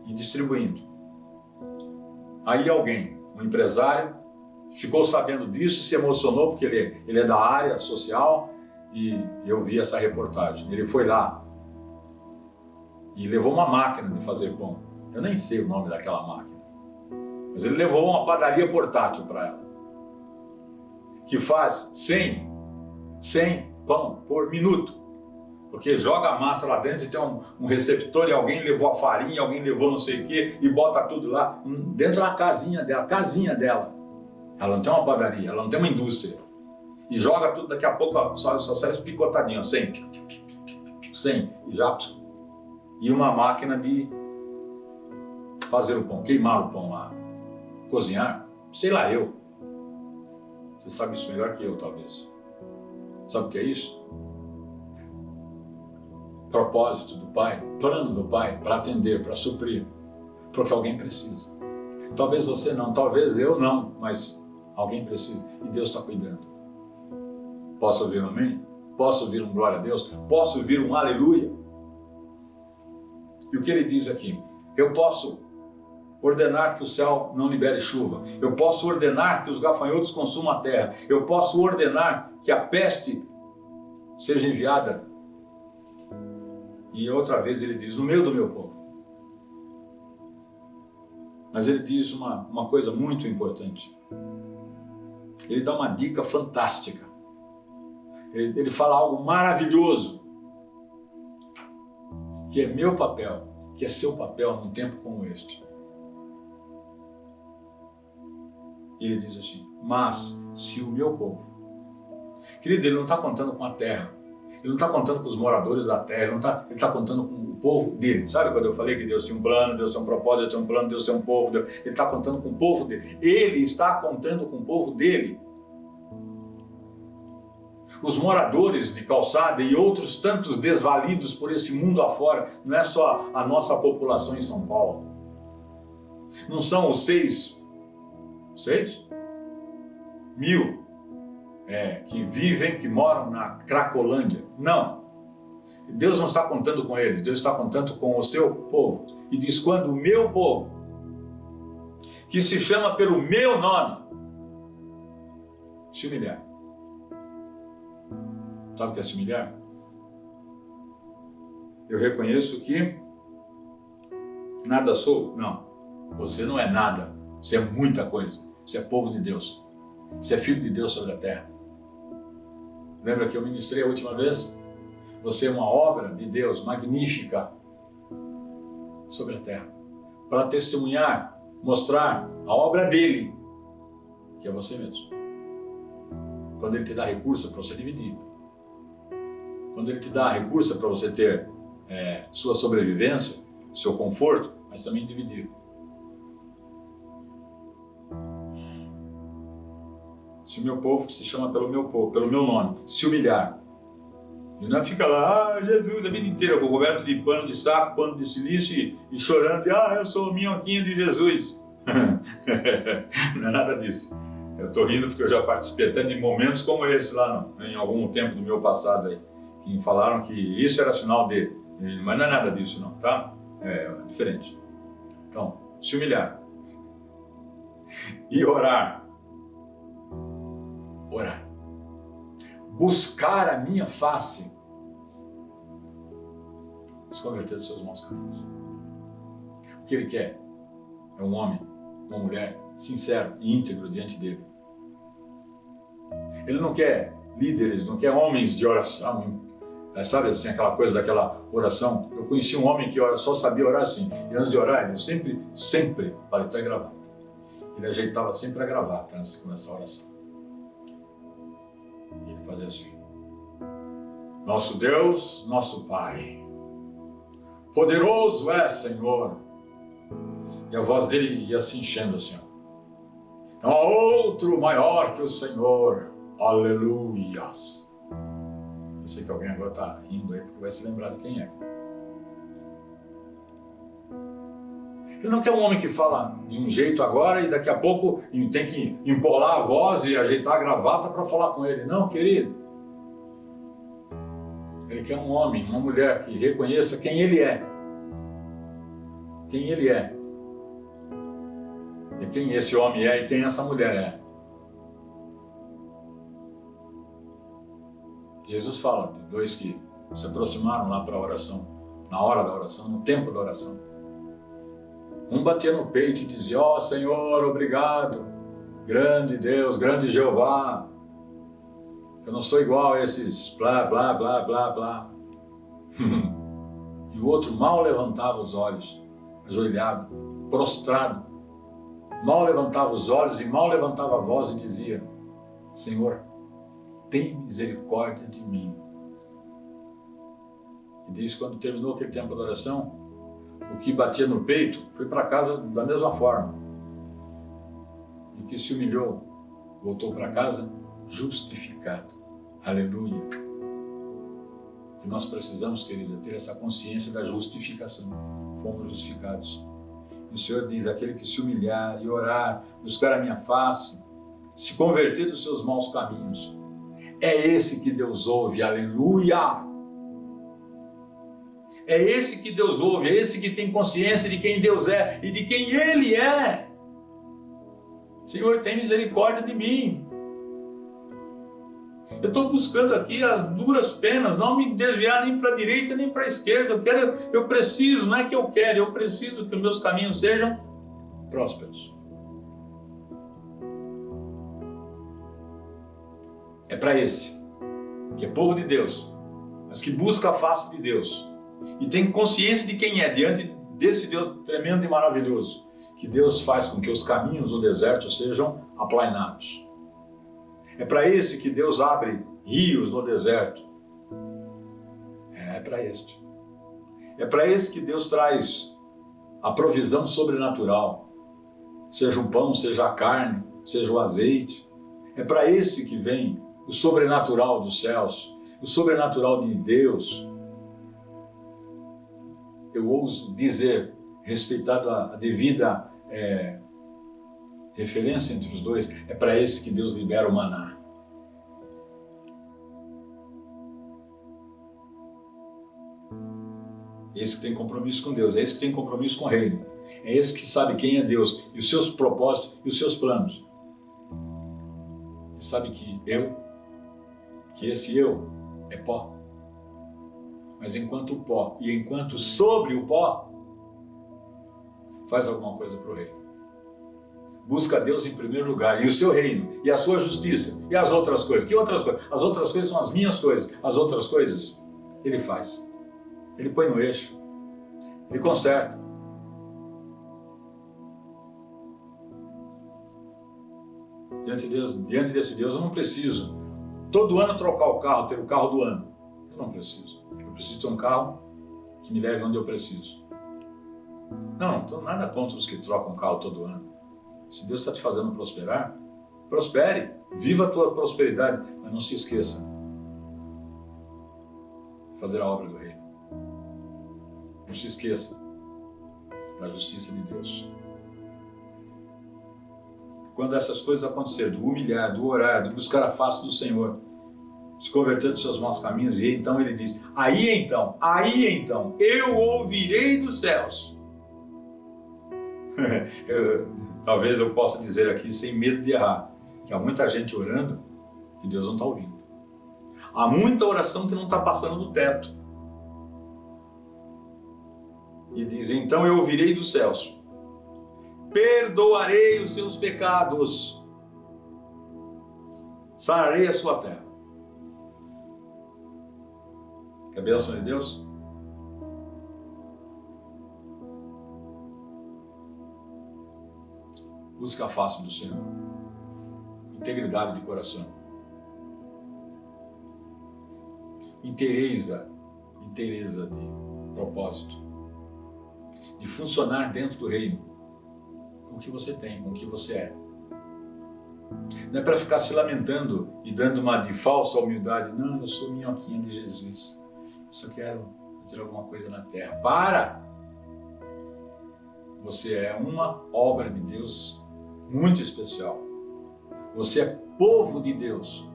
e distribuindo. Aí alguém, um empresário, ficou sabendo disso, se emocionou, porque ele é da área social, e eu vi essa reportagem. Ele foi lá e levou uma máquina de fazer pão. Eu nem sei o nome daquela máquina, mas ele levou uma padaria portátil para ela, que faz 100 pão por minuto, porque joga a massa lá dentro e tem um receptor, e alguém levou a farinha, alguém levou não sei o que, e bota tudo lá, dentro da casinha dela. Ela não tem uma padaria, ela não tem uma indústria. E joga tudo, daqui a pouco só sai os picotadinhos, 100, e já. E uma máquina de fazer o pão, queimar o pão lá, cozinhar, sei lá eu. Você sabe isso melhor que eu, talvez. Sabe o que é isso? Propósito do Pai, plano do Pai para atender, para suprir, porque alguém precisa. Talvez você não, talvez eu não, mas alguém precisa e Deus está cuidando. Posso ouvir um amém? Posso ouvir um glória a Deus? Posso ouvir um aleluia? E o que ele diz aqui? Eu posso ordenar que o céu não libere chuva. Eu posso ordenar que os gafanhotos consumam a terra. Eu posso ordenar que a peste seja enviada. E outra vez ele diz, no meio do meu povo. Mas ele diz uma coisa muito importante. Ele dá uma dica fantástica. Ele fala algo maravilhoso, que é meu papel, que é seu papel num tempo como este. E ele diz assim, mas se o meu povo... Querido, ele não está contando com a terra. Ele não está contando com os moradores da terra. Ele está contando com o povo dele. Sabe quando eu falei que Deus tinha um plano, Deus tem um propósito, Deus tem um plano, Deus tem um povo? Ele está contando com o povo dele. Ele está contando com o povo dele. Os moradores de Calçada e outros tantos desvalidos por esse mundo afora, não é só a nossa população em São Paulo. Não são os 6 mil que vivem, que moram na Cracolândia. Não. Deus não está contando com eles, Deus está contando com o seu povo. E diz, quando o meu povo, que se chama pelo meu nome, se humilhar. Sabe o que é se humilhar? Eu reconheço que nada sou. Não. Você não é nada. Você é muita coisa. Você é povo de Deus. Você é filho de Deus sobre a terra. Lembra que eu ministrei a última vez? Você é uma obra de Deus magnífica sobre a terra. Para testemunhar, mostrar a obra dele, que é você mesmo. Quando ele te dá recurso para você dividir. Quando ele te dá recurso para você ter sua sobrevivência, seu conforto, mas também dividir. Se o meu povo, que se chama pelo meu povo, pelo meu nome, se humilhar, e não fica lá, Jesus, a vida inteira, coberto de pano de saco, pano de silício e chorando, eu sou o minhoquinho de Jesus. Não é nada disso. Eu estou rindo porque eu já participei até de momentos como esse lá, em algum tempo do meu passado aí, que falaram que isso era sinal dele, mas não é nada disso não, tá? É diferente. Então, se humilhar e orar. Orar. Buscar a minha face. Se converter dos seus maus caminhos. O que ele quer é um homem, uma mulher sincero e íntegro diante dele. Ele não quer líderes, não quer homens de oração. Sabe assim, aquela coisa daquela oração? Eu conheci um homem que só sabia orar assim. E antes de orar, ele sempre paletó e gravata. Ele ajeitava sempre a gravata antes de começar a oração. E ele fazia assim. Nosso Deus, nosso Pai, poderoso é, Senhor. E a voz dele ia se enchendo assim. Não há outro maior que o Senhor. Aleluias. Eu sei que alguém agora está rindo aí porque vai se lembrar de quem é. Ele não quer um homem que fala de um jeito agora e daqui a pouco tem que empolar a voz e ajeitar a gravata para falar com ele. Não, querido. Ele quer um homem, uma mulher que reconheça quem ele é. Quem ele é. E quem esse homem é e quem essa mulher é. Jesus fala de 2 que se aproximaram lá para a oração, na hora da oração, no tempo da oração. Um batia no peito e dizia, Senhor, obrigado, grande Deus, grande Jeová, eu não sou igual a esses blá, blá, blá, blá, blá. E o outro mal levantava os olhos, ajoelhado, prostrado, mal levantava os olhos e mal levantava a voz e dizia, Senhor, tem misericórdia de mim. E diz, quando terminou aquele tempo de oração, o que batia no peito foi para casa da mesma forma. E o que se humilhou, voltou para casa justificado. Aleluia. Que nós precisamos, querida, ter essa consciência da justificação. Fomos justificados. E o Senhor diz, aquele que se humilhar e orar, buscar a minha face, se converter dos seus maus caminhos, é esse que Deus ouve. Aleluia. É esse que Deus ouve, é esse que tem consciência de quem Deus é e de quem Ele é. Senhor, tem misericórdia de mim. Eu estou buscando aqui as duras penas, não me desviar nem para a direita nem para a esquerda. Eu preciso, não é que eu quero, eu preciso que os meus caminhos sejam prósperos. É para esse, que é povo de Deus, mas que busca a face de Deus e tem consciência de quem é diante desse Deus tremendo e maravilhoso. que Deus faz com que os caminhos do deserto sejam aplainados. É para esse que Deus abre rios no deserto. É para este. É para esse que Deus traz a provisão sobrenatural. Seja o pão, seja a carne, seja o azeite. É para esse que vem o sobrenatural dos céus, o sobrenatural de Deus. Eu ouso dizer, respeitado a devida referência entre os dois, é para esse que Deus libera o maná. É esse que tem compromisso com Deus, é esse que tem compromisso com o reino. É esse que sabe quem é Deus e os seus propósitos e os seus planos. E sabe que esse eu é pó. Mas enquanto o pó e enquanto sobre o pó, faz alguma coisa para o reino. Busca Deus em primeiro lugar e o seu reino e a sua justiça e as outras coisas. Que outras coisas? As outras coisas são as minhas coisas. As outras coisas Ele faz. Ele põe no eixo. Ele conserta. Diante desse Deus eu não preciso todo ano trocar o carro, ter o carro do ano. Eu não preciso. Eu preciso ter um carro que me leve onde eu preciso. Não estou nada contra os que trocam carro todo ano. Se Deus está te fazendo prosperar, prospere. Viva a tua prosperidade. Mas não se esqueça de fazer a obra do reino. Não se esqueça da justiça de Deus. Quando essas coisas acontecerem, do humilhar, do orar, do buscar a face do Senhor, se converter dos seus maus caminhos, e então ele diz, aí então, eu ouvirei dos céus. Talvez eu possa dizer aqui, sem medo de errar, que há muita gente orando que Deus não está ouvindo. Há muita oração que não está passando do teto. E diz, então eu ouvirei dos céus, perdoarei os seus pecados, sararei a sua terra. Quer bênção de Deus? Busca a face do Senhor. Integridade de coração. Inteireza de propósito. De funcionar dentro do reino. Com o que você tem, com o que você é. Não é para ficar se lamentando e dando uma de falsa humildade. Não, eu sou minhoquinha de Jesus. Eu só quero fazer alguma coisa na terra. Para! Você é uma obra de Deus muito especial. Você é povo de Deus.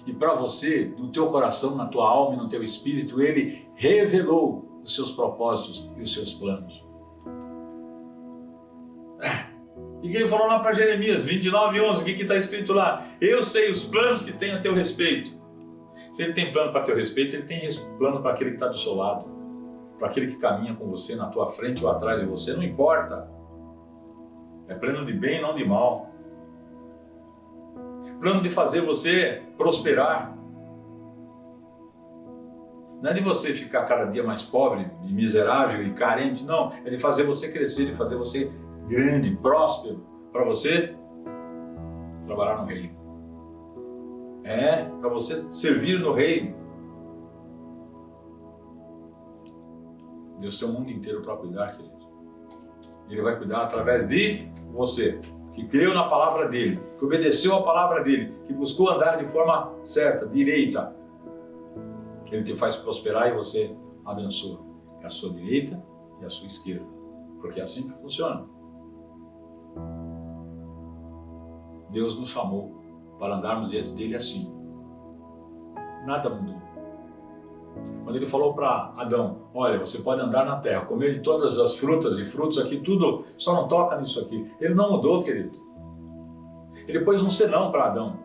E para você, no teu coração, na tua alma e no teu espírito, Ele revelou os seus propósitos e os seus planos. O que Ele falou lá para Jeremias 29:11? O que está escrito lá? Eu sei os planos que tenho a teu respeito. Se Ele tem plano para teu respeito, Ele tem plano para aquele que está do seu lado. Para aquele que caminha com você, na tua frente ou atrás de você, não importa. É plano de bem, não de mal. Plano de fazer você prosperar. Não é de você ficar cada dia mais pobre, e miserável e carente, não. É de fazer você crescer, de fazer você grande, próspero, para você trabalhar no reino. É, para você servir no reino. Deus tem o mundo inteiro para cuidar, querido. Ele vai cuidar através de você, que creu na palavra dele, que obedeceu a palavra dele, que buscou andar de forma certa, direita. Ele te faz prosperar e você abençoa. É a sua direita e a sua esquerda. Porque é assim que funciona. Deus nos chamou para andarmos diante dele assim. Nada mudou. Quando ele falou para Adão, olha, você pode andar na terra, comer de todas as frutas e frutos aqui, tudo, só não toca nisso aqui. Ele não mudou, querido. Ele pôs um senão para Adão,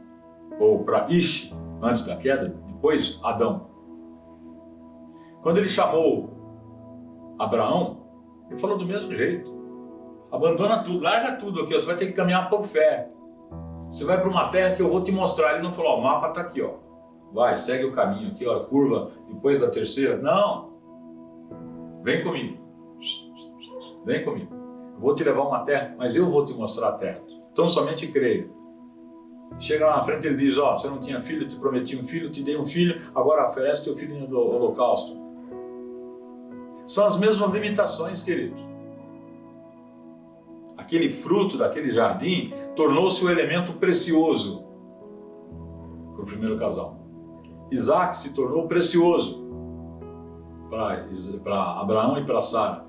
ou para Ish, antes da queda, depois Adão. Quando ele chamou Abraão, ele falou do mesmo jeito. Abandona tudo, larga tudo aqui, você vai ter que caminhar por fé. Você vai para uma terra que eu vou te mostrar. Ele não falou, ó, o mapa está aqui, ó. Vai, segue o caminho aqui, ó, a curva, depois da terceira. Não. Vem comigo. Vem comigo. Eu vou te levar a uma terra, mas eu vou te mostrar a terra. Então somente creia. Chega lá na frente, ele diz, você não tinha filho, eu te prometi um filho, te dei um filho, agora oferece teu filho no holocausto. São as mesmas limitações, querido. Aquele fruto daquele jardim tornou-se um elemento precioso para o primeiro casal. Isaac se tornou precioso para Abraão e para Sara.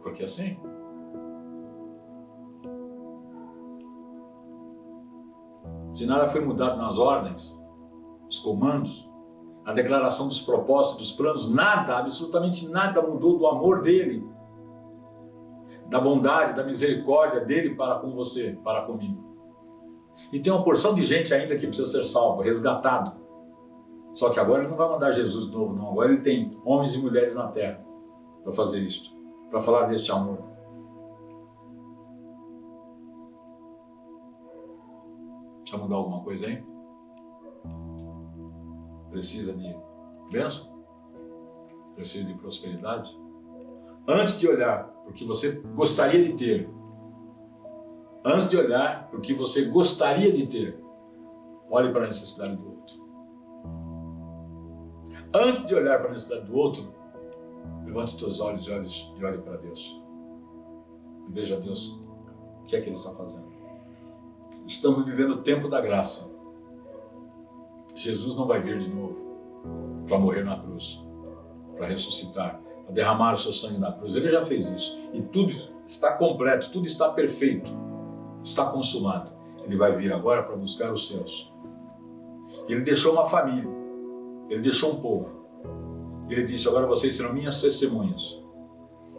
Porque assim, se nada foi mudado nas ordens, os comandos, a declaração dos propósitos, dos planos, nada, absolutamente nada mudou do amor dele, da bondade, da misericórdia dele para com você, para comigo. E tem uma porção de gente ainda que precisa ser salvo, resgatado. Só que agora ele não vai mandar Jesus de novo, não. Agora ele tem homens e mulheres na terra para fazer isto, para falar deste amor. Precisa mudar alguma coisa aí? Precisa de bênção? Precisa de prosperidade? Antes de olhar para o que você gostaria de ter, antes de olhar para o que você gostaria de ter, olhe para a necessidade do outro. Antes de olhar para a necessidade do outro, levante os teus olhos e olhe para Deus. E veja Deus, o que é que Ele está fazendo. Estamos vivendo o tempo da graça. Jesus não vai vir de novo para morrer na cruz, para ressuscitar, para derramar o seu sangue na cruz. Ele já fez isso. E tudo está completo, tudo está perfeito, está consumado. Ele vai vir agora para buscar os seus. Ele deixou uma família, ele deixou um povo. Ele disse, agora vocês serão minhas testemunhas.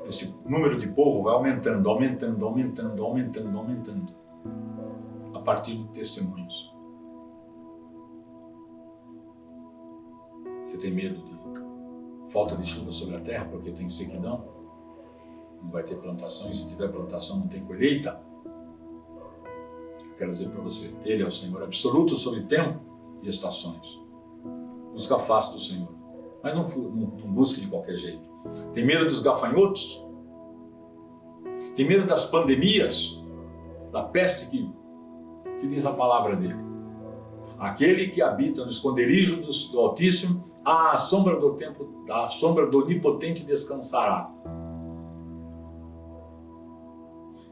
Esse número de povo vai aumentando, aumentando, aumentando, aumentando, aumentando, a partir de testemunhos. Você tem medo de falta de chuva sobre a terra porque tem sequidão? Não vai ter plantação, e se tiver plantação não tem colheita? Quero dizer para você, Ele é o Senhor absoluto sobre tempo e estações. Busca a face do Senhor, mas não busque de qualquer jeito. Tem medo dos gafanhotos? Tem medo das pandemias? Da peste que diz a palavra dele? Aquele que habita no esconderijo do Altíssimo, à sombra do tempo, à sombra do Onipotente descansará.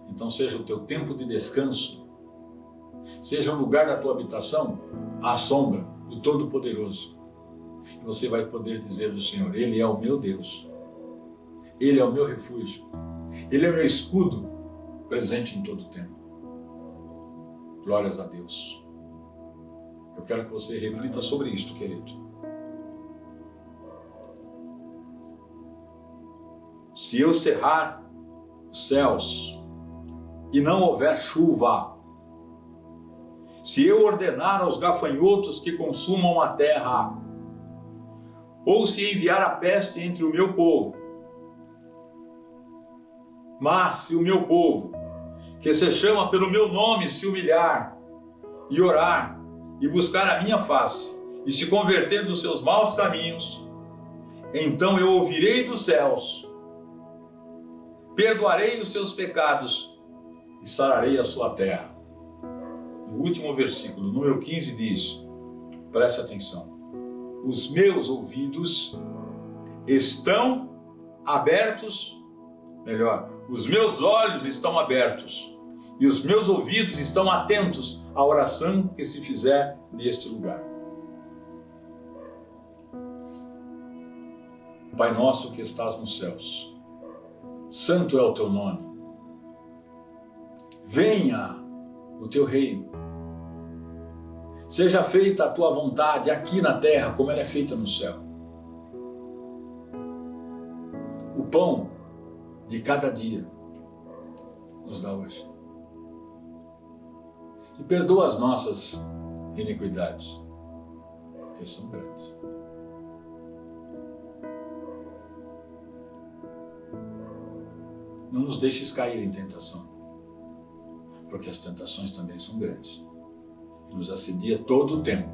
Então seja o teu tempo de descanso, seja o lugar da tua habitação, à sombra do Todo-Poderoso. E você vai poder dizer do Senhor, Ele é o meu Deus, Ele é o meu refúgio, Ele é o meu escudo presente em todo o tempo. Glórias a Deus. Eu quero que você reflita sobre isto, querido. Se eu cerrar os céus e não houver chuva, se eu ordenar aos gafanhotos que consumam a terra, ou se enviar a peste entre o meu povo, mas se o meu povo, que se chama pelo meu nome, se humilhar e orar, e buscar a minha face, e se converter dos seus maus caminhos, então eu ouvirei dos céus, perdoarei os seus pecados e sararei a sua terra. No último versículo, número 15, diz, preste atenção, os meus ouvidos estão abertos, melhor, os meus olhos estão abertos, e os meus ouvidos estão atentos à oração que se fizer neste lugar. Pai nosso que estás nos céus, santo é o teu nome. Venha o teu reino. Seja feita a tua vontade aqui na terra como ela é feita no céu. O pão de cada dia nos dá hoje. E perdoa as nossas iniquidades, porque são grandes. Não nos deixes cair em tentação, porque as tentações também são grandes. E nos assedia todo o tempo.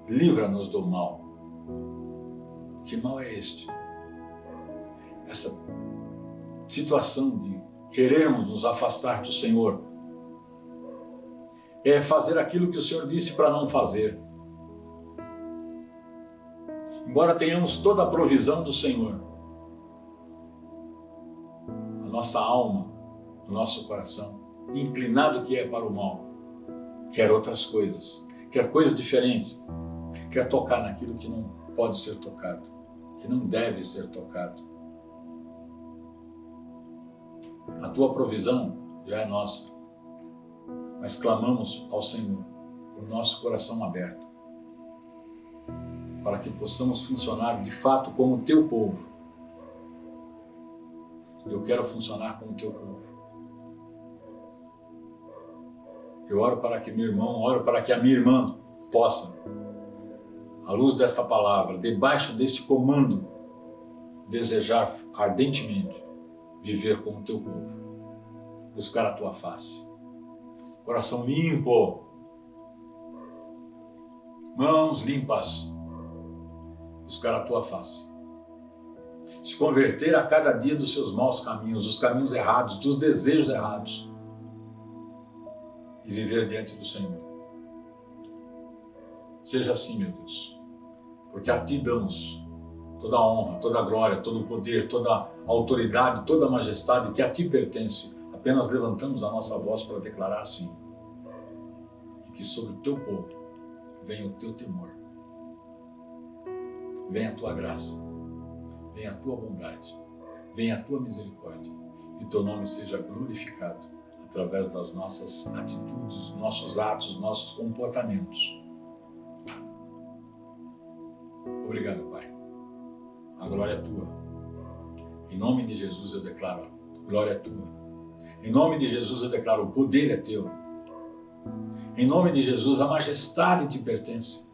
Livra-nos do mal. Que mal é este? essa situação de querermos nos afastar do Senhor é fazer aquilo que o Senhor disse para não fazer. Embora tenhamos toda a provisão do Senhor, a nossa alma, o nosso coração, inclinado que é para o mal, quer outras coisas, quer coisas diferentes, quer tocar naquilo que não pode ser tocado, que não deve ser tocado. A tua provisão já é nossa, mas clamamos ao Senhor, com o nosso coração aberto, para que possamos funcionar de fato como o teu povo. Eu quero funcionar como o teu povo. Eu oro para que meu irmão, oro para que a minha irmã possa, à luz desta palavra, debaixo deste comando, desejar ardentemente viver como teu povo, buscar a tua face. Coração limpo, mãos limpas, buscar a tua face. Se converter a cada dia dos seus maus caminhos, dos caminhos errados, dos desejos errados, e viver diante do Senhor. Seja assim, meu Deus, porque a Ti damos toda a honra, toda a glória, todo o poder, toda a autoridade, toda a majestade que a Ti pertence. Apenas levantamos a nossa voz para declarar assim, e que sobre o Teu povo venha o Teu temor, venha a Tua graça, venha a Tua bondade, venha a Tua misericórdia, e Teu nome seja glorificado através das nossas atitudes, nossos atos, nossos comportamentos. Obrigado, Pai. A glória é Tua. Em nome de Jesus eu declaro, a glória é Tua. Em nome de Jesus eu declaro, o poder é Teu. Em nome de Jesus, a majestade te pertence.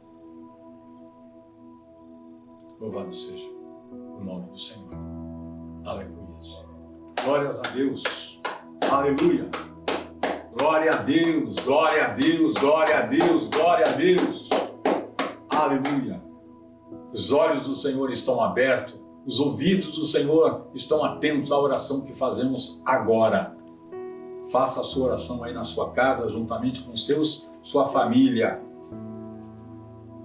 Louvado seja o nome do Senhor. Aleluia. Glórias a Deus. Aleluia. Glória a Deus, glória a Deus, glória a Deus, glória a Deus. Aleluia. Os olhos do Senhor estão abertos, os ouvidos do Senhor estão atentos à oração que fazemos agora. Faça a sua oração aí na sua casa, juntamente com sua família.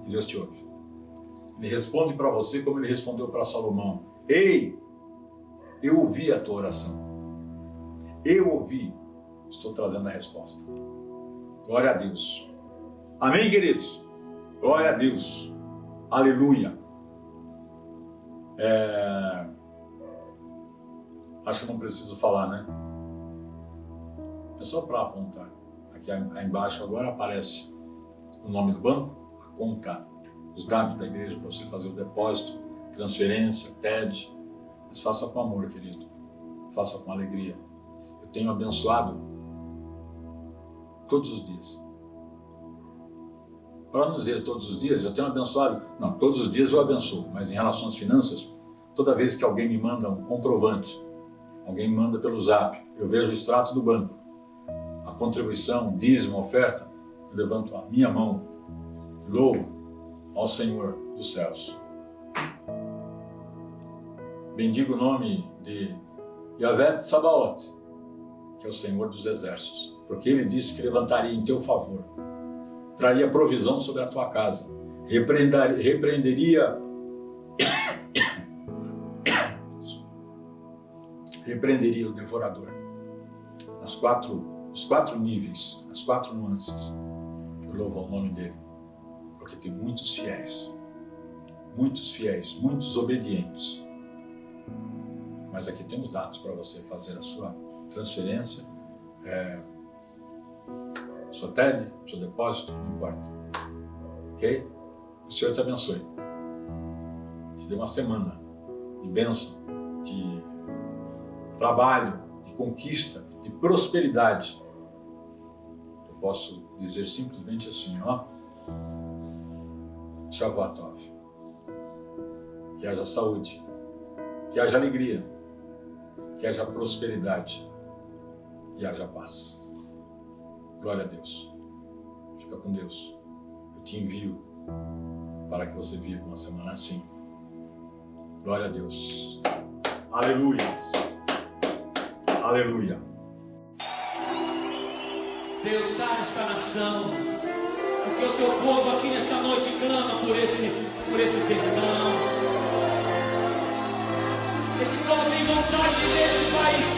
E Deus te ouve. Ele responde para você como ele respondeu para Salomão. Ei, eu ouvi a tua oração. Eu ouvi. Estou trazendo a resposta. Glória a Deus. Amém, queridos? Glória a Deus. Aleluia. Acho que não preciso falar, né? É só para apontar. Aqui embaixo agora aparece o nome do banco, a conta, os dados da igreja para você fazer o depósito, transferência, TED. Mas faça com amor, querido. Faça com alegria. Eu tenho abençoado todos os dias. Para não dizer todos os dias, eu tenho abençoado. Não, todos os dias eu abençoo, mas em relação às finanças, toda vez que alguém me manda um comprovante, alguém me manda pelo Zap, eu vejo o extrato do banco, a contribuição, dízimo, oferta, eu levanto a minha mão, louvo ao Senhor dos céus. Bendigo o nome de Yahvé Sabaoth, que é o Senhor dos exércitos, porque Ele disse que levantaria em teu favor, traria provisão sobre a tua casa, repreenderia o devorador. Os quatro níveis, as 4 nuances. Eu louvo ao nome dele, porque tem muitos fiéis, muitos obedientes. Mas aqui tem os dados para você fazer a sua transferência, sua TED, seu depósito, não importa. Ok? O Senhor te abençoe. Te dê uma semana de bênção, de trabalho, de conquista, de prosperidade. Eu posso dizer simplesmente assim, ó. Shavuatov. Que haja saúde, que haja alegria, que haja prosperidade e haja paz. Glória a Deus. Fica com Deus. Eu te envio para que você viva uma semana assim. Glória a Deus. Aleluia. Aleluia. Deus, sara esta nação, porque o teu povo aqui nesta noite clama por esse perdão. Esse povo tem vontade de ver esse país